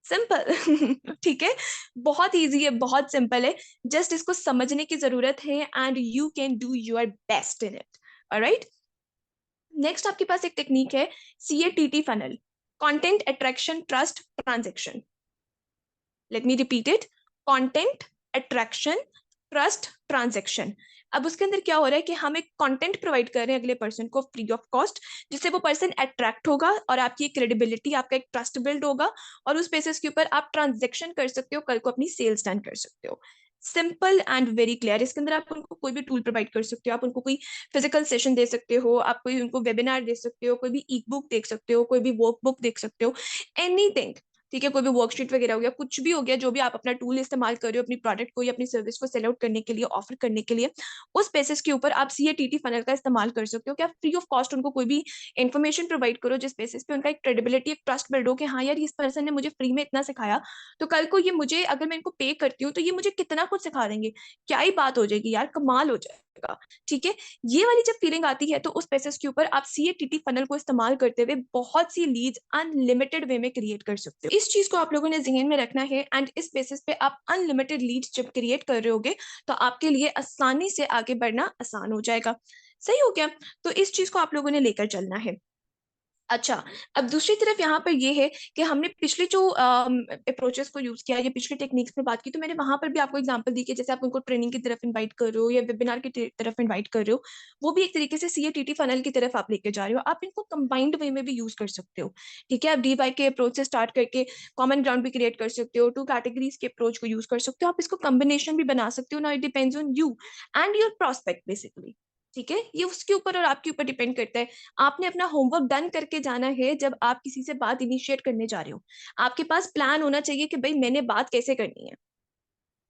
Speaker 1: simple. ठीक है, बहुत इजी है, बहुत सिंपल है। जस्ट इसको समझने की जरूरत है, and you can do your best in it. Alright, next आपके पास एक टेक्निक है, CATT funnel, content attraction trust transaction. Let me repeat it, content attraction trust transaction. अब उसके अंदर क्या हो रहा है कि हम एक कंटेंट प्रोवाइड कर रहे हैं अगले पर्सन को फ्री ऑफ कॉस्ट, जिससे वो पर्सन अट्रैक्ट होगा, और आपकी क्रेडिबिलिटी, आपका एक ट्रस्ट बिल्ड होगा, और उस बेसिस के ऊपर आप ट्रांजेक्शन कर सकते हो, कल को अपनी सेल्स डन कर सकते हो। Simple and very clear. इसके अंदर आप उनको कोई भी टूल प्रोवाइड कर सकते हो, आप उनको कोई फिजिकल सेशन दे सकते हो, आप कोई उनको वेबिनार दे सकते हो, कोई भी ई बुक देख सकते हो, कोई भी वर्क बुक देख सकते हो, एनीथिंग। ठीक है, कोई भी वर्कशीट वगैरह हो गया, कुछ भी हो गया, जो भी आप अपना टूल इस्तेमाल कर रहे हो अपनी प्रोडक्ट को या अपनी सर्विस को सेल आउट करने के लिए, ऑफर करने के लिए, उस बेसिस के ऊपर आप CATT फनल का इस्तेमाल कर सकते हो कि आप फ्री ऑफ कॉस्ट उनको कोई भी इन्फॉर्मेशन प्रोवाइड करो, जिस बेसिस पे उनका एक क्रेडिबिलिटी, एक ट्रस्ट बिल्ड हो कि हाँ यार, इस पर्सन ने मुझे फ्री में इतना सिखाया, तो कल को ये मुझे, अगर मैं इनको पे करती हूँ तो ये मुझे कितना कुछ सिखा देंगे, क्या ही बात हो जाएगी यार, कमाल हो जाएगा। ठीक है, ये वाली जब फीलिंग आती है, तो उस बेसिस के ऊपर आप CATT फनल को इस्तेमाल करते हुए बहुत सी लीड्स अनलिमिटेड वे में क्रिएट कर सकते हो। इस चीज को आप लोगों ने जहन में रखना है, एंड इस बेसिस पे आप अनलिमिटेड लीड्स जब क्रिएट कर रहे होगे, तो आपके लिए आसानी से आगे बढ़ना आसान हो जाएगा। सही हो गया, तो इस चीज को आप लोगों ने लेकर चलना है। अच्छा, अब दूसरी तरफ यहाँ पर ये है कि हमने पिछले जो अप्रोचेस को यूज किया या पिछले टेक्निक्स में बात की, तो मैंने वहां पर भी आपको एग्जांपल दी कि जैसे आप उनको ट्रेनिंग की तरफ इनवाइट कर रहे हो या वेबिनार की तरफ इनवाइट कर रहे हो, वो भी एक तरीके से CATT फनल की तरफ आप लेके जा रहे हो। आप इनको कंबाइंड वे में भी यूज कर सकते हो। ठीक है, आप DY के अप्रोच से स्टार्ट करके कॉमन ग्राउंड भी क्रिएट कर सकते हो, टू कैटेगरीज के अप्रोच को यूज कर सकते हो, आप इसको कॉम्बिनेशन भी बना सकते हो ना, it depends on you and your prospect basically. ठीक है, ये उसके ऊपर और आपके ऊपर डिपेंड करता है। आपने अपना होमवर्क डन करके जाना है जब आप किसी से बात इनिशिएट करने जा रहे हो। आपके पास प्लान होना चाहिए कि भाई मैंने बात कैसे करनी है।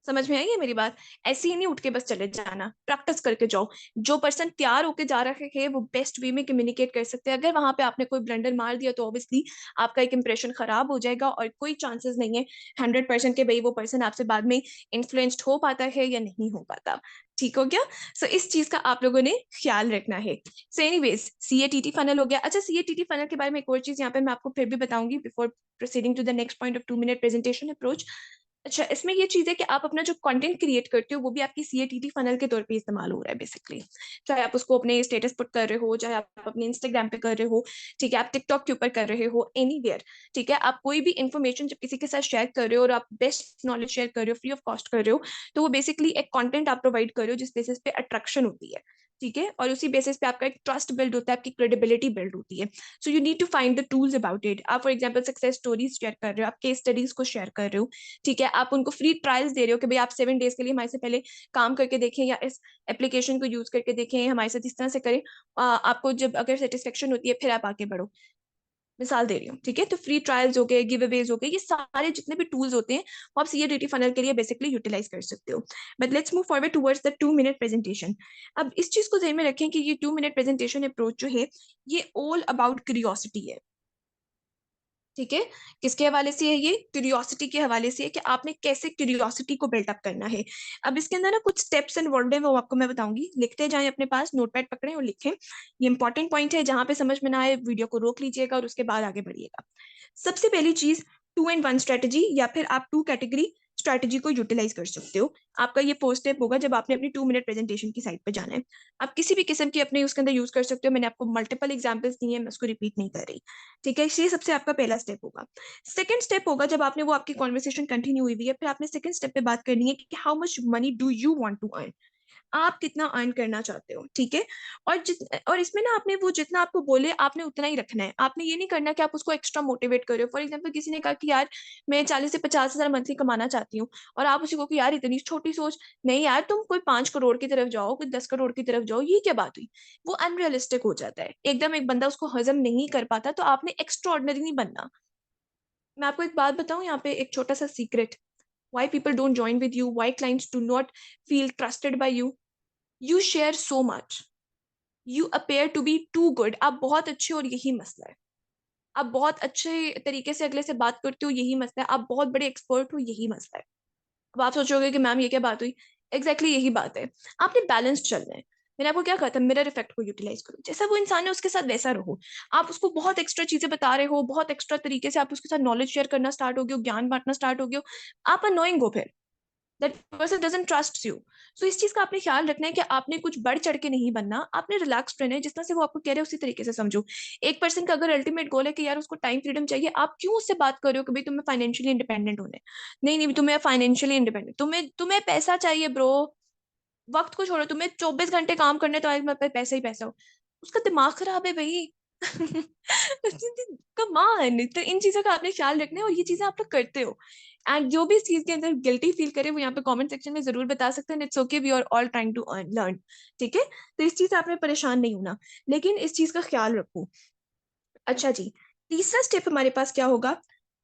Speaker 1: समझ में आई है मेरी बात? ऐसे ही नहीं उठ के बस चले जाना, प्रैक्टिस करके जाओ। जो पर्सन तैयार होके जा रहे हैं वो बेस्ट वे में कम्युनिकेट कर सकते हैं। अगर वहां पे आपने कोई ब्लंडर मार दिया तो ऑब्वियसली आपका एक इंप्रेशन खराब हो जाएगा, और कोई चांसेस नहीं है 100% के भाई वो पर्सन आपसे बाद में इन्फ्लुएंस्ड हो पाता है या नहीं हो पाता। ठीक हो गया? सो इस चीज का आप लोगों ने ख्याल रखना है। सो एनीवेज, CATT फनल हो गया। अच्छा, CATT फनल के बारे में एक और चीज यहाँ पे मैं आपको फिर भी बताऊंगी before proceeding to the next point of 2 minute presentation approach. अच्छा, इसमें ये चीज है कि आप अपना जो कंटेंट क्रिएट करते हो वो भी आपकी CATT फनल के तौर पे इस्तेमाल हो रहा है बेसिकली। चाहे आप उसको अपने स्टेटस पुट कर रहे हो, चाहे आप अपने इंस्टाग्राम पे कर रहे हो, ठीक है, आप टिकटॉक के ऊपर कर रहे हो, एनीवेयर। ठीक है, आप कोई भी इंफॉर्मेशन जब किसी के साथ शेयर कर रहे हो और आप बेस्ट नॉलेज शेयर कर रहे हो, फ्री ऑफ कॉस्ट कर रहे हो, तो वो बेसिकली एक कंटेंट आप प्रोवाइड कर रहे हो जिस बेसिस पे अट्रैक्शन होती है। ठीक है, और उसी बेसिस पे आपका एक ट्रस्ट बिल्ड होता है, आपकी क्रेडिबिलिटी बिल्ड होती है। So you need to find the tools about it. आप for example success stories share कर रहे हो, आप केस स्टडीज को शेयर कर रहे हो। ठीक है, आप उनको फ्री ट्रायल्स दे रहे हो कि भाई आप 7 डेज के लिए हमारे से पहले काम करके देखें, या इस एप्लीकेशन को यूज करके देखें, हमारे साथ इस तरह से करें। आपको जब अगर सेटिस्फेक्शन होती है फिर आप आगे बढ़ो। मिसाल दे रही हूँ, ठीक है, तो फ्री ट्रायल्स हो गए, गिव अवेज हो गए, ये सारे जितने भी टूल्स होते हैं वो आप CATT फनल के लिए बेसिकली यूटिलाइज कर सकते हो। But let's move forward towards the 2 minute presentation. अब इस चीज को ध्यान में रखें कि ये 2 मिनट प्रेजेंटेशन अप्रोच जो है, ये ऑल अबाउट क्यूरियोसिटी है। ठीक है, किसके हवाले से है? ये क्यूरियोसिटी के हवाले से है कि आपने कैसे क्यूरियोसिटी को बिल्टअप करना है। अब इसके अंदर ना कुछ स्टेप्स इन्वॉल्व है, वो आपको मैं बताऊंगी। लिखते जाएं, अपने पास नोटपैड पकड़ें और लिखें। ये इंपॉर्टेंट पॉइंट है, जहां पे समझ में ना आए वीडियो को रोक लीजिएगा और उसके बाद आगे बढ़िएगा। सबसे पहली चीज, 2 and 1 स्ट्रेटेजी, या फिर आप 2 कैटेगरी स्ट्रैटेजी को यूटिलाइज कर सकते हो। आपका ये फर्स्ट स्टेप होगा जब आपने अपनी 2 मिनट प्रेजेंटेशन की साइट पे जाना है। आप किसी भी किस्म की अपने उसके अंदर यूज कर सकते हो, मैंने आपको मल्टीपल एग्जांपल्स दिए हैं, मैं उसको रिपीट नहीं कर रही। ठीक है, ये सबसे आपका पहला स्टेप होगा। सेकंड स्टेप होगा जब आपने वो आपकी कॉन्वर्सेशन कंटिन्यू हुई हुई है, फिर आपने सेकंड स्टेप पे बात करनी है कि how much money do you want to earn, आप कितना अर्न करना चाहते हो। ठीक है, और इसमें ना आपने वो जितना आपको बोले आपने उतना ही रखना है। आपने ये नहीं करना कि आप उसको एक्स्ट्रा मोटिवेट करो। फॉर एग्जाम्पल किसी ने कहा कि यार मैं 40 से 50 हजार मंथली कमाना चाहती हूँ, और आप उसी को कि यार इतनी छोटी सोच, नहीं यार तुम कोई 5 करोड़ की तरफ जाओ, कोई 10 करोड़ की तरफ जाओ, ये क्या बात हुई। वो अनरियलिस्टिक हो जाता है एकदम, एक बंदा उसको हजम नहीं कर पाता। तो आपने एक्स्ट्रा ऑर्डिनरी नहीं बनना। मैं आपको एक बात बताऊं यहाँ पे, एक छोटा सा secret, why people don't join with you, why clients do not feel trusted by you, you share so much, you appear to be too good, आप बहुत अच्छे हो और यही मसला है। आप बहुत अच्छे तरीके से अगले से बात करते हो, यही मसला है। आप बहुत बड़े एक्सपर्ट हो, यही मसला है। अब आप सोचोगे कि मैम ये क्या बात हुई, एग्जैक्टली यही बात है। आपने बैलेंस चलना है। मैंने आपको क्या कहा था, मिरर इफेक्ट को यूटिलाइज करो, जैसा वो इंसान है उसके साथ वैसा रहो। आप उसको बहुत एक्स्ट्रा चीजें बता रहे हो, बहुत एक्स्ट्रा तरीके से आप उसके साथ नॉलेज शेयर करना स्टार्ट हो गए हो, ज्ञान बांटना स्टार्ट हो गए हो, आप अनोइंग हो फिर। That person doesn't trust you. So इस चीज का आपने ख्याल रखना है कि आपने कुछ बढ़ चढ़ के नहीं बनना, आपने रिलैक्स रहना है। जिस तरह से वो आपको कह रहे हैं उसी तरीके से समझो। एक पर्सन का अगर अल्टीमेट गोल है कि यार उसको टाइम फ्रीडम चाहिए, आप क्यों उससे बात कर रहे हो कि भाई तुम्हें फाइनेंशियली इंडिपेंडेंट होना है। नहीं नहीं, तुम्हें फाइनेंशियली इंडिपेंडेंट, तुम्हें तुम्हें पैसा चाहिए ब्रो। वक्त को छोड़ो, तुम्हें 24 घंटे काम करने तो आज मेरे पैसा ही पैसा हो। उसका दिमाग खराब है भाई। कमान, तो इन चीजों का आपने ख्याल रखना है और ये चीजें आप लोग करते हो। एंड जो भी इस चीज के अंदर गिल्टी फील करे वो यहाँ पे कमेंट सेक्शन में जरूर बता सकते हैं। It's okay, we are all trying to learn. ठीक है, तो इस चीज से आपने परेशान नहीं होना, लेकिन इस चीज का ख्याल रखो। अच्छा जी, तीसरा स्टेप हमारे पास क्या होगा,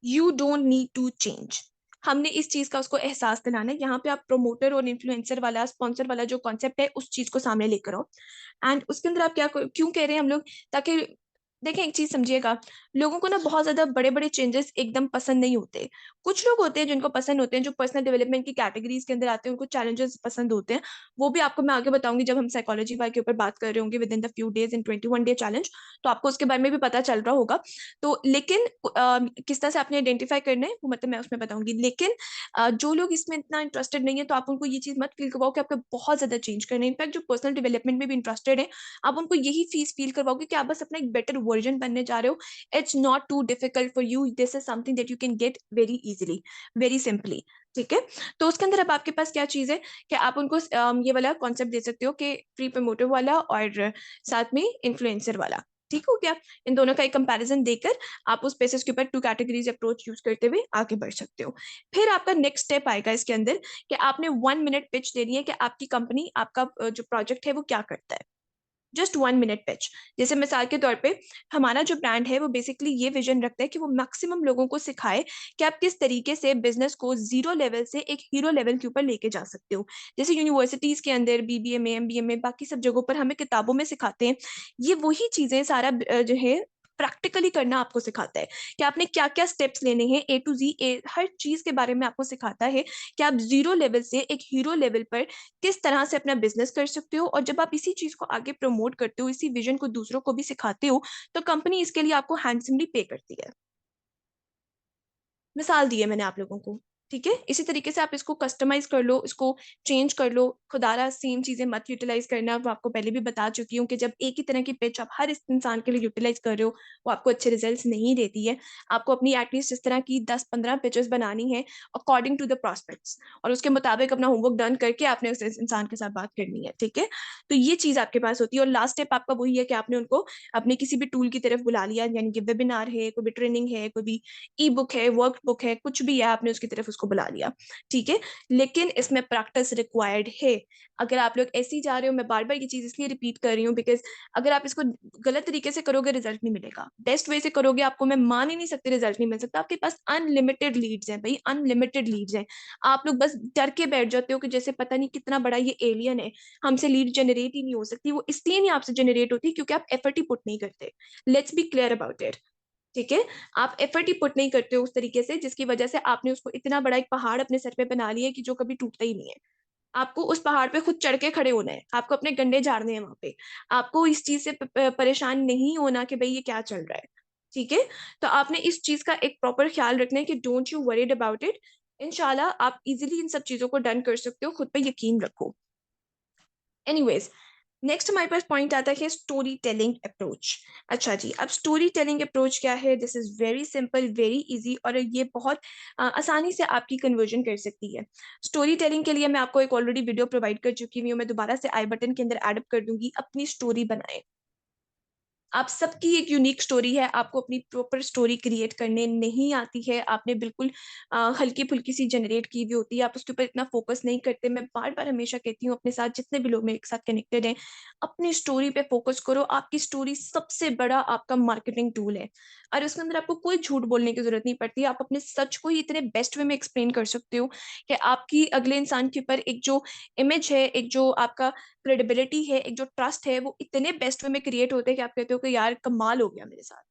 Speaker 1: you don't need to change. हमने इस चीज का उसको एहसास दिलाना है। यहाँ पे आप प्रोमोटर और इन्फ्लुएंसर वाला, स्पॉन्सर वाला जो कॉन्सेप्ट है उस चीज को सामने लेकर आओ। एंड उसके अंदर आप क्या क्यों कह रहे हैं हम लोग, ताकि देखें एक चीज समझिएगा, लोगों को ना बहुत ज्यादा बड़े बड़े चेंजेस एकदम पसंद नहीं होते। कुछ लोग होते हैं जिनको पसंद होते हैं, जो पर्सनल डेवलपमेंट की कैटेगरीज के अंदर आते हैं, उनको चैलेंजेस पसंद होते हैं। वो भी आपको मैं आगे बताऊंगी जब हम साइकोलॉजी वाई के ऊपर बात कर रहे होंगे, with in the few days in 21 day challenge. तो आपको उसके बारे में भी पता चल रहा होगा। तो लेकिन किस तरह से आपने आइडेंटिफाई करना है वो मतलब मैं उसमें बताऊंगी। लेकिन जो लोग इसमें इतना इंटरेस्टेड नहीं है, तो आप उनको ये चीज मत फील करवाओ कि आपको बहुत ज्यादा चेंज करना है। इनफैक्ट जो पर्सनल डेवलपमेंट में भी इंटरेस्टेड है, आप उनको यही फीस फील करवाओगे कि आप बस अपना एक बेटर वर्जन बनने जा रहे हो। It's not too difficult for you, this is something that you can get very easily, very simply. ठीक है, तो उसके अंदर अब आपके पास क्या चीज है कि आप उनको ये वाला कॉन्सेप्ट दे सकते हो कि फ्री प्रमोटर वाला और साथ में इन्फ्लुएंसर वाला। ठीक हो गया, इन दोनों का एक कंपैरिजन देकर आप उस बेसिस के ऊपर टू कैटेगरीज अप्रोच यूज करते हुए आगे बढ़ सकते हो। फिर आपका नेक्स्ट स्टेप आएगा इसके अंदर कि आपने 1 मिनट पिच देनी है कि आपकी कंपनी, आपका जो प्रोजेक्ट है वो क्या करता है। Just 1 minute pitch. जैसे मिसाल के तौर पे हमारा जो ब्रांड है वो बेसिकली ये विजन रखता है कि वो मैक्सिमम लोगों को सिखाए कि आप किस तरीके से बिजनेस को जीरो लेवल से एक हीरो लेवल के ऊपर लेके जा सकते हो। जैसे यूनिवर्सिटीज के अंदर बीबीए में, एमबीए में, बाकी सब जगहों पर हमें किताबों में सिखाते हैं, ये वही चीजें सारा जो है प्रैक्टिकली करना आपको सिखाता है कि आपने क्या क्या स्टेप्स लेने हैं, ए टू जी ए हर चीज के बारे में आपको सिखाता है कि आप जीरो लेवल से एक हीरो लेवल पर किस तरह से अपना बिजनेस कर सकते हो। और जब आप इसी चीज को आगे प्रमोट करते हो, इसी विजन को दूसरों को भी सिखाते हो, तो कंपनी इसके लिए आपको हैंडसमली पे करती है। मिसाल दी है मैंने आप लोगों को। ठीक है, इसी तरीके से आप इसको कस्टमाइज कर लो, इसको चेंज कर लो। खुदारा सेम चीजें मत यूटिलाइज करना, वो आपको पहले भी बता चुकी हूँ कि जब एक ही तरह की पिच आप हर इस इंसान के लिए यूटिलाइज कर रहे हो, वो आपको अच्छे रिजल्ट्स नहीं देती है। आपको अपनी एटलीस्ट इस तरह की 10-15 पिचेस बनानी है अकॉर्डिंग टू द प्रॉस्पेक्ट्स, और उसके मुताबिक अपना होमवर्क डन करके आपने उस इंसान के साथ बात करनी है। ठीक है, तो ये चीज आपके पास होती है। और लास्ट स्टेप आपका वही है कि आपने उनको अपने किसी भी टूल की तरफ बुला लिया, यानी कि वेबिनार है, कोई भी ट्रेनिंग है, कोई भी ई बुक है, वर्कबुक है, कुछ भी है, आपने उसकी तरफ उसको बुला लिया। ठीक है, लेकिन इसमें प्रैक्टिस रिक्वायर्ड है। अगर आप लोग ऐसे ही जा रहे हो, मैं बार बार ये चीज इसलिए रिपीट कर रही हूँ बिकॉज अगर आप इसको गलत तरीके से करोगे रिजल्ट नहीं मिलेगा। बेस्ट वे से करोगे, आपको मैं मान ही नहीं सकती रिजल्ट नहीं मिल सकता। आपके पास अनलिमिटेड लीड्स हैं भाई, अनलिमिटेड लीड्स हैं। आप लोग बस डर के बैठ जाते हो कि जैसे पता नहीं कितना बड़ा ये एलियन है, हमसे लीड जनरेट ही नहीं हो सकती। वो इसलिए नहीं आपसे जनरेट होती क्योंकि आप एफर्ट ही पुट नहीं करते। Let's be clear about it. ठीक है, आप एफर्ट ही पुट नहीं करते हो उस तरीके से, जिसकी वजह से आपने उसको इतना बड़ा एक पहाड़ अपने सर पे बना लिया कि जो कभी टूटता ही नहीं है। आपको उस पहाड़ पे खुद चढ़ के खड़े होना है, आपको अपने गंडे झाड़ने हैं वहां पे। आपको इस चीज से परेशान नहीं होना कि भाई ये क्या चल रहा है। ठीक है, तो आपने इस चीज का एक प्रॉपर ख्याल रखना है कि don't you worried about it. इंशाल्लाह आप इजीली इन सब चीजों को डन कर सकते हो, खुद पे यकीन रखो। एनीवेज, नेक्स्ट हमारे पास पॉइंट आता है स्टोरी टेलिंग अप्रोच। अच्छा जी, अब स्टोरी टेलिंग अप्रोच क्या है? This is very simple, very easy, और ये बहुत आसानी से आपकी कन्वर्जन कर सकती है। स्टोरी टेलिंग के लिए मैं आपको एक ऑलरेडी वीडियो प्रोवाइड कर चुकी हूँ, मैं दोबारा से आई बटन के अंदर एड कर दूंगी। अपनी स्टोरी बनाएं। आप सबकी एक यूनिक स्टोरी है, आपको अपनी प्रॉपर स्टोरी क्रिएट करने नहीं आती है, आपने बिल्कुल हल्की फुल्की सी जनरेट की हुई होती है, आप उसके ऊपर इतना फोकस नहीं करते। मैं बार बार हमेशा कहती हूँ अपने साथ जितने भी लोग मेरे साथ कनेक्टेड हैं, अपनी स्टोरी पे फोकस करो। आपकी स्टोरी सबसे बड़ा आपका मार्केटिंग टूल है, और उसके अंदर आपको कोई झूठ बोलने की जरूरत नहीं पड़ती। आप अपने सच को ही इतने बेस्ट वे में एक्सप्लेन कर सकते हो कि आपकी अगले इंसान के ऊपर एक जो इमेज है, एक जो आपका क्रेडिबिलिटी है, एक जो ट्रस्ट है, वो इतने बेस्ट वे में क्रिएट होते हैं कि आप कहते हो कि यार कमाल हो गया मेरे साथ।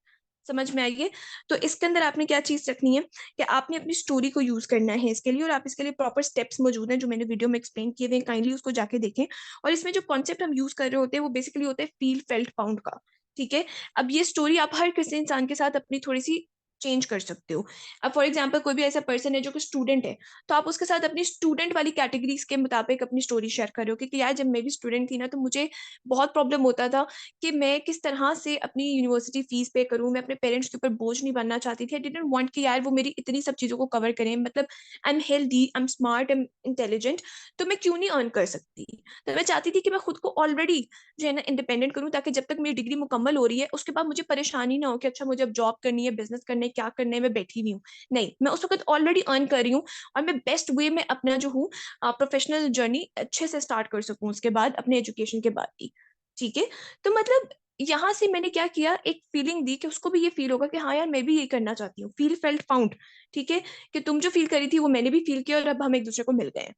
Speaker 1: समझ में आइए? तो इसके अंदर आपने क्या चीज रखनी है कि आपने अपनी स्टोरी को यूज करना है इसके लिए, और आप इसके लिए प्रॉपर स्टेप्स मौजूद हैं जो मैंने वीडियो में एक्सप्लेन किए हुए हैं, काइंडली उसको जाके देखें। और इसमें जो कॉन्सेप्ट हम यूज कर रहे होते हैं वो बेसिकली होता है फील फेल्ट फाउंड का। ठीक है? अब ये स्टोरी आप हर किसी इंसान के साथ अपनी थोड़ी सी चेंज कर सकते हो। अब फॉर एग्जाम्पल कोई भी ऐसा पर्सन है जो कि स्टूडेंट है, तो आप उसके साथ अपनी स्टूडेंट वाली कैटेगरीज के मुताबिक अपनी स्टोरी शेयर कर रहे हो कि यार जब मैं भी स्टूडेंट थी ना, तो मुझे बहुत प्रॉब्लम होता था कि मैं किस तरह से अपनी यूनिवर्सिटी फीस पे करूं। मैं अपने पेरेंट्स के ऊपर बोझ नहीं बनना चाहती थी। आई डिडंट वांट कि यार वो मेरी इतनी सब चीजों को कवर करें। मतलब I am healthy, I am smart, I am intelligent, तो मैं क्यों नहीं अर्न कर सकती? तो मैं चाहती थी कि मैं खुद को ऑलरेडी जो है ना इंडिपेंडेंट करूं, ताकि जब तक मेरी डिग्री मुकम्मल हो रही है उसके बाद मुझे परेशानी ना हो कि अच्छा मुझे अब जॉब करनी है, बिजनेस करना है, क्या करना है, मैं बैठी हुई हूँ। नहीं, मैं उस वक्त ऑलरेडी अर्न कर रही हूँ, और मैं बेस्ट वे में अपना जो हूँ प्रोफेशनल जर्नी अच्छे से स्टार्ट कर सकूं उसके बाद, अपने एजुकेशन के बाद भी। ठीक है? तो मतलब यहाँ से मैंने क्या किया, एक फीलिंग दी कि उसको भी ये फील होगा कि हाँ यार मैं भी ये करना चाहती हूँ। Feel felt found. ठीक है? कि तुम जो फील करी थी वो मैंने भी फील किया, और अब हम एक दूसरे को मिल गए हैं।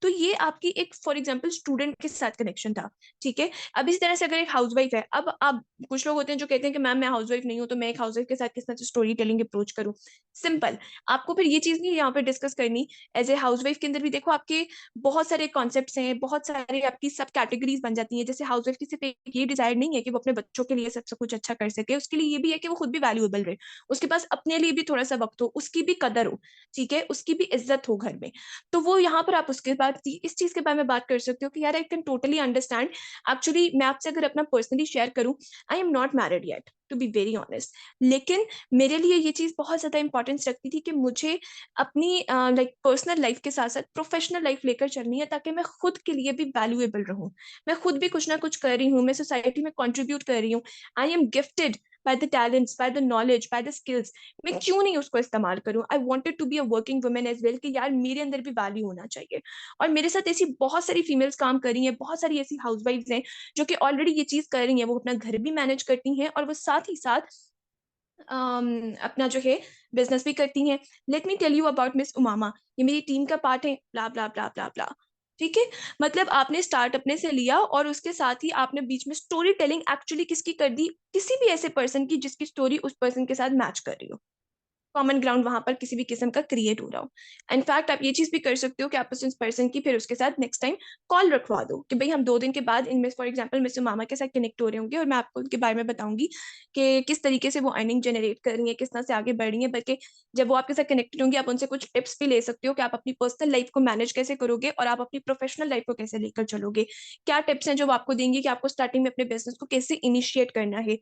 Speaker 1: तो ये आपकी एक फॉर एग्जाम्पल स्टूडेंट के साथ कनेक्शन था। ठीक है? अब इस तरह से अगर एक हाउसवाइफ है, अब आप, कुछ लोग होते हैं जो कहते हैं कि मैम मैं हाउसवाइफ नहीं हूँ, तो मैं एक हाउसवाइफ के साथ किस तरह से स्टोरी टेलिंग अप्रोच करूँ। सिंपल, आपको फिर ये चीज नहीं यहाँ पे डिस्कस करनी। एज ए हाउसवाइफ के अंदर भी देखो आपके बहुत सारे कॉन्सेप्ट्स हैं, बहुत सारे आपकी सब कैटेगरीज बन जाती हैं। जैसे हाउसवाइफ की सिर्फ एक ये डिजायर नहीं है कि वो अपने बच्चों के लिए सब कुछ अच्छा कर सके, उसके लिए ये भी है कि वो खुद भी वैल्यूएबल रहे, उसके पास अपने लिए भी थोड़ा सा वक्त हो, उसकी भी कदर हो। ठीक है? उसकी भी इज्जत हो घर में। तो वो यहाँ पर आप उसके बाद इस चीज के बारे में बात कर सकते हो कि यार I can totally understand. Actually मैं आपसे अगर अपना पर्सनली शेयर करूं, I am not married yet, to be very honest. लेकिन मेरे लिए ये चीज बहुत ज्यादा इंपॉर्टेंस रखती थी कि मुझे अपनी लाइक पर्सनल लाइफ के साथ साथ प्रोफेशनल लाइफ लेकर चलनी है, ताकि मैं खुद के लिए भी वैल्यूएबल रहूं। मैं खुद भी कुछ ना कुछ कर रही हूँ, मैं सोसाइटी में कंट्रीब्यूट कर रही हूँ। I am gifted by the talents, by the knowledge, by the skills. मैं क्यों नहीं उसको इस्तेमाल करूं? I wanted to be a working women as well, कि यार मेरे अंदर भी वैल्यू होना चाहिए। और मेरे साथ ऐसी बहुत सारी फीमेल्स काम कर रही हैं, बहुत सारी ऐसी हाउसवाइफ्स हैं जो कि ऑलरेडी ये चीज कर रही हैं। वो अपना घर भी मैनेज करती हैं, और वो साथ ही साथ अपना जो है बिजनेस भी करती हैं। Let me tell you about miss Umama, ये मेरी टीम का पार्ट है, ब्ला ब्ला ब्ला ब्ला ब्ला। ठीक है? मतलब आपने स्टार्ट अपने से लिया, और उसके साथ ही आपने बीच में स्टोरी टेलिंग एक्चुअली किसकी कर दी? किसी भी ऐसे पर्सन की जिसकी स्टोरी उस पर्सन के साथ मैच कर रही हो, कॉमन ग्राउंड वहां पर किसी भी किस्म का क्रिएट हो रहा हो। इनफैक्ट आप ये चीज भी कर सकते हो कि आप उस पर्सन की फिर उसके साथ नेक्स्ट टाइम कॉल रखवा दो कि भाई हम 2 दिन के बाद इनमें फॉर एग्जाम्पल मिस मामा के साथ कनेक्ट हो रहे होंगे, और मैं आपको उनके बारे में बताऊंगी कि किस तरीके से वो अर्निंग जनरेट कर रही है, किस तरह से आगे बढ़ रही है। बल्कि जब वो आपके साथ कनेक्टेड होंगी, आप उनसे कुछ टिप्स भी ले सकते हो कि आप अपनी पर्सनल लाइफ को मैनेज कैसे करोगे, और आप अपनी प्रोफेशनल लाइफ को कैसे लेकर चलोगे। क्या टिप्स हैं जो वो आपको देंगे कि आपको स्टार्टिंग में अपने बिजनेस को कैसे इनिशिएट करना है।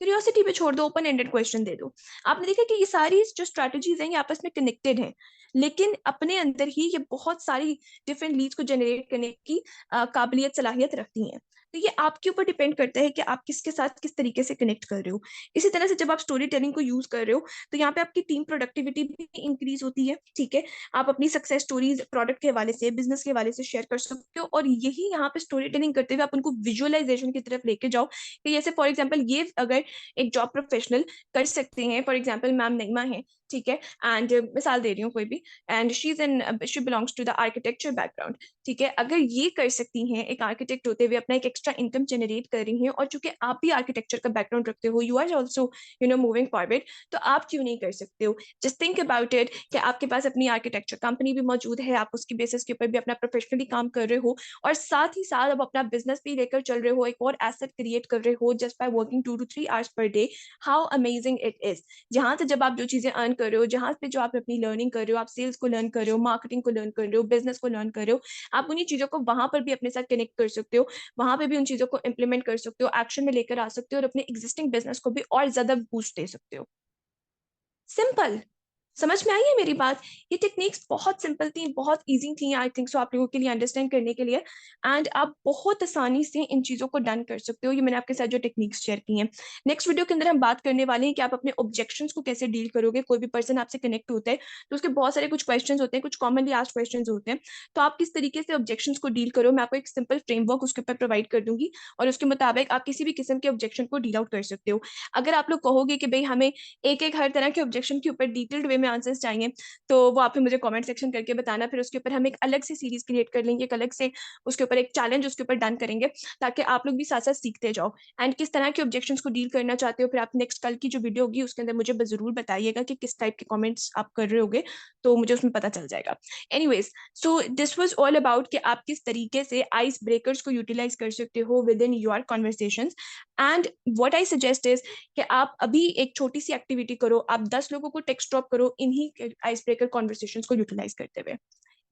Speaker 1: क्यूरियोसिटी पे छोड़ दो, ओपन एंडेड क्वेश्चन दे दो। आपने देखा कि ये सारी जो स्ट्रैटेजीज हैं ये आपस में कनेक्टेड हैं, लेकिन अपने अंदर ही ये बहुत सारी डिफरेंट लीड्स को जनरेट करने की काबिलियत, सलाहियत रखती हैं। तो ये आपके ऊपर डिपेंड करता है कि आप किसके साथ किस तरीके से कनेक्ट कर रहे हो। इसी तरह से जब आप स्टोरी टेलिंग को यूज कर रहे हो, तो यहाँ पे आपकी टीम प्रोडक्टिविटी भी इंक्रीज होती है। ठीक है? आप अपनी सक्सेस स्टोरीज प्रोडक्ट के हवाले से, बिजनेस के हवाले से शेयर कर सकते हो, और यही यहाँ पे स्टोरी टेलिंग करते हुए आप उनको विजुअलाइजेशन की तरफ लेके जाओ। कि जैसे फॉर एग्जाम्पल ये अगर एक जॉब प्रोफेशनल कर सकते हैं, फॉर एग्जाम्पल मैम नईमा है, ठीक है, एंड मिसाल दे रही हूँ कोई भी, and she belongs to the architecture background. ठीक है? अगर ये कर सकती हैं एक आर्किटेक्ट होते हुए, अपना एक एक्स्ट्रा इनकम जनरेट कर रही हैं, और चूंकि आप भी आर्किटेक्चर का बैकग्राउंड रखते हो, you are also moving forward, तो आप क्यों नहीं कर सकते हो? जस्ट थिंक अबाउट इट कि आपके पास अपनी आर्किटेक्चर कंपनी भी मौजूद है, आप उसकी बेसिस के ऊपर भी अपना प्रोफेशनली काम कर रहे हो, और साथ ही साथ अब अपना बिजनेस भी लेकर चल रहे हो, एक और एसेट क्रिएट कर रहे हो just by working 2 to 3 hours per day. How amazing it is! जहां से जब आप जो चीजें अर्न लर्न कर रहे हो, जहाँ पे जो आप अपनी लर्निंग कर रहे हो, आप सेल्स को लर्न कर रहे हो, मार्केटिंग को लर्न कर रहे हो, बिज़नेस को लर्न कर रहे हो, आप उन्हीं चीज़ों को वहाँ पर भी अपने साथ कनेक्ट कर सकते हो। वहाँ पे भी उन चीज़ों को इम्प्लीमेंट कर सकते हो, एक्शन में लेकर आ सकते हो और अपने एक्जिस्टिंग बिज़नेस को भी और ज़्यादा बूस्ट दे सकते हो। सिंपल। समझ में आई है मेरी बात? ये टेक्निक्स बहुत सिंपल थी, बहुत ईज़ी थी आई थिंक सो आप लोगों के लिए अंडरस्टैंड करने के लिए एंड आप बहुत आसानी से इन चीज़ों को डन कर सकते हो। ये मैंने आपके साथ जो टेक्निक्स शेयर की हैं। नेक्स्ट वीडियो के अंदर हम बात करने वाले हैं कि आप अपने ऑब्जेक्शंस को कैसे डील करोगे। कोई भी पर्सन आपसे कनेक्ट होता है, तो उसके बहुत सारे कुछ क्वेश्चंस होते हैं, कुछ कॉमनली आस्क्ड क्वेश्चंस होते हैं। तो आप किस तरीके से ऑब्जेक्शंस को डील करो, मैं आपको एक सिंपल फ्रेमवर्क उसके ऊपर प्रोवाइड कर दूँगी और उसके मुताबिक आप किसी भी किस्म के ऑब्जेक्शन को डील आउट कर सकते हो। अगर आप लोग कहोगे कि भई हमें एक-एक हर तरह के ऑब्जेक्शन के ऊपर डिटेल्ड वे में आंसर्स चाहिए, तो वो आप फिर मुझे कमेंट सेक्शन करके बताना, फिर उसके ऊपर हम एक अलग से सीरीज़ क्रिएट कर लेंगे, एक अलग से उसके ऊपर एक चैलेंज उसके ऊपर डन करेंगे, ताकि आप लोग भी साथ-साथ सीखते जाओ एंड किस तरह के ऑब्जेक्शंस को डील करना चाहते हो, फिर आप नेक्स्ट कल की जो वीडियो होगी उसके अंदर मुझे ज़रूर बताइएगा कि किस टाइप के कमेंट्स आप कर रहे होगे, तो मुझे उसमें पता चल जाएगा। Anyways, so this was all about कि आप किस तरीके से आइस ब्रेकर्स को यूटिलाइज़ कर सकते हो with in your conversations and what I suggest is कि आप अभी एक छोटी-सी एक्टिविटी करो, आप 10 लोगों को टेक्स्ट ड्रॉप करो इन्हीं आइस ब्रेकर कन्वर्सेशंस को यूटिलाइज़ करते हुए।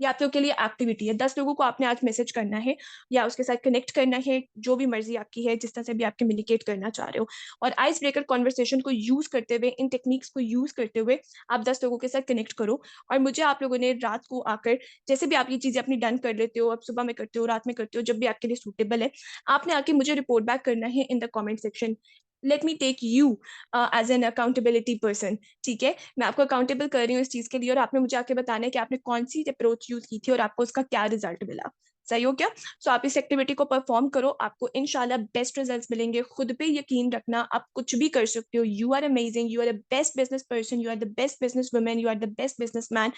Speaker 1: ये आप लोगों के लिए एक्टिविटी है, 10 लोगों को आपने आज मैसेज करना है या उसके साथ कनेक्ट करना है, जो भी मर्ज़ी आपकी है, जिस तरह से भी आप कम्युनिकेट करना चाह रहे हो। और आइस ब्रेकर कन्वर्सेशन को यूज़ करते हुए, इन टेक्निक्स को यूज़ करते हुए आप 10 लोगों के साथ कनेक्ट करो और मुझे आप लोगों ने रात को आकर जैसे भी आप ये चीज़ें अपनी डन कर लेते हो, आप सुबह में करते हो, रात में करते हो, जब भी आपके लिए सूटेबल है, आपने आके मुझे रिपोर्ट बैक करना है in the comment section. Let me take you as an accountability person, ठीक है? मैं आपको अकाउंटेबल कर रही हूँ इस चीज़ के लिए और आपने मुझे आके बताना है कि आपने कौन-सी अप्रोच यूज़ की थी और आपको उसका क्या रिज़ल्ट मिला। सही हो गया? सो आप इस एक्टिविटी को परफ़ॉर्म करो, आपको इंशाल्लाह बेस्ट रिज़ल्ट्स मिलेंगे। खुद पे यकीन रखना, आप कुछ भी कर सकते हो। You are amazing, you are the best business person, you are the best business woman, you are the best businessman.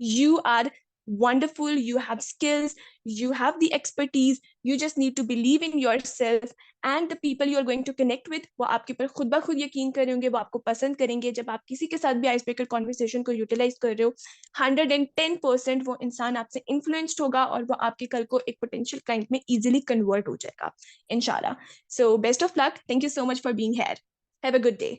Speaker 1: You are wonderful, you have skills, you have the expertise, you just need to believe in yourself and the people you are going to connect with वो आपके ऊपर खुद ब खुद यकीन करेंगे, वो आपको पसंद करेंगे। जब आप किसी के साथ भी आइस ब्रेकर कन्वर्सेशन को यूटिलाइज़ कर रहे हो, 110% वो इंसान आपसे इन्फ्लुएंस्ड होगा और वो आपके कल को एक पोटेंशियल क्लाइंट में ईज़िली कन्वर्ट हो जाएगा, इंशाल्लाह। So best of luck, thank you so much for being here. Have a good day.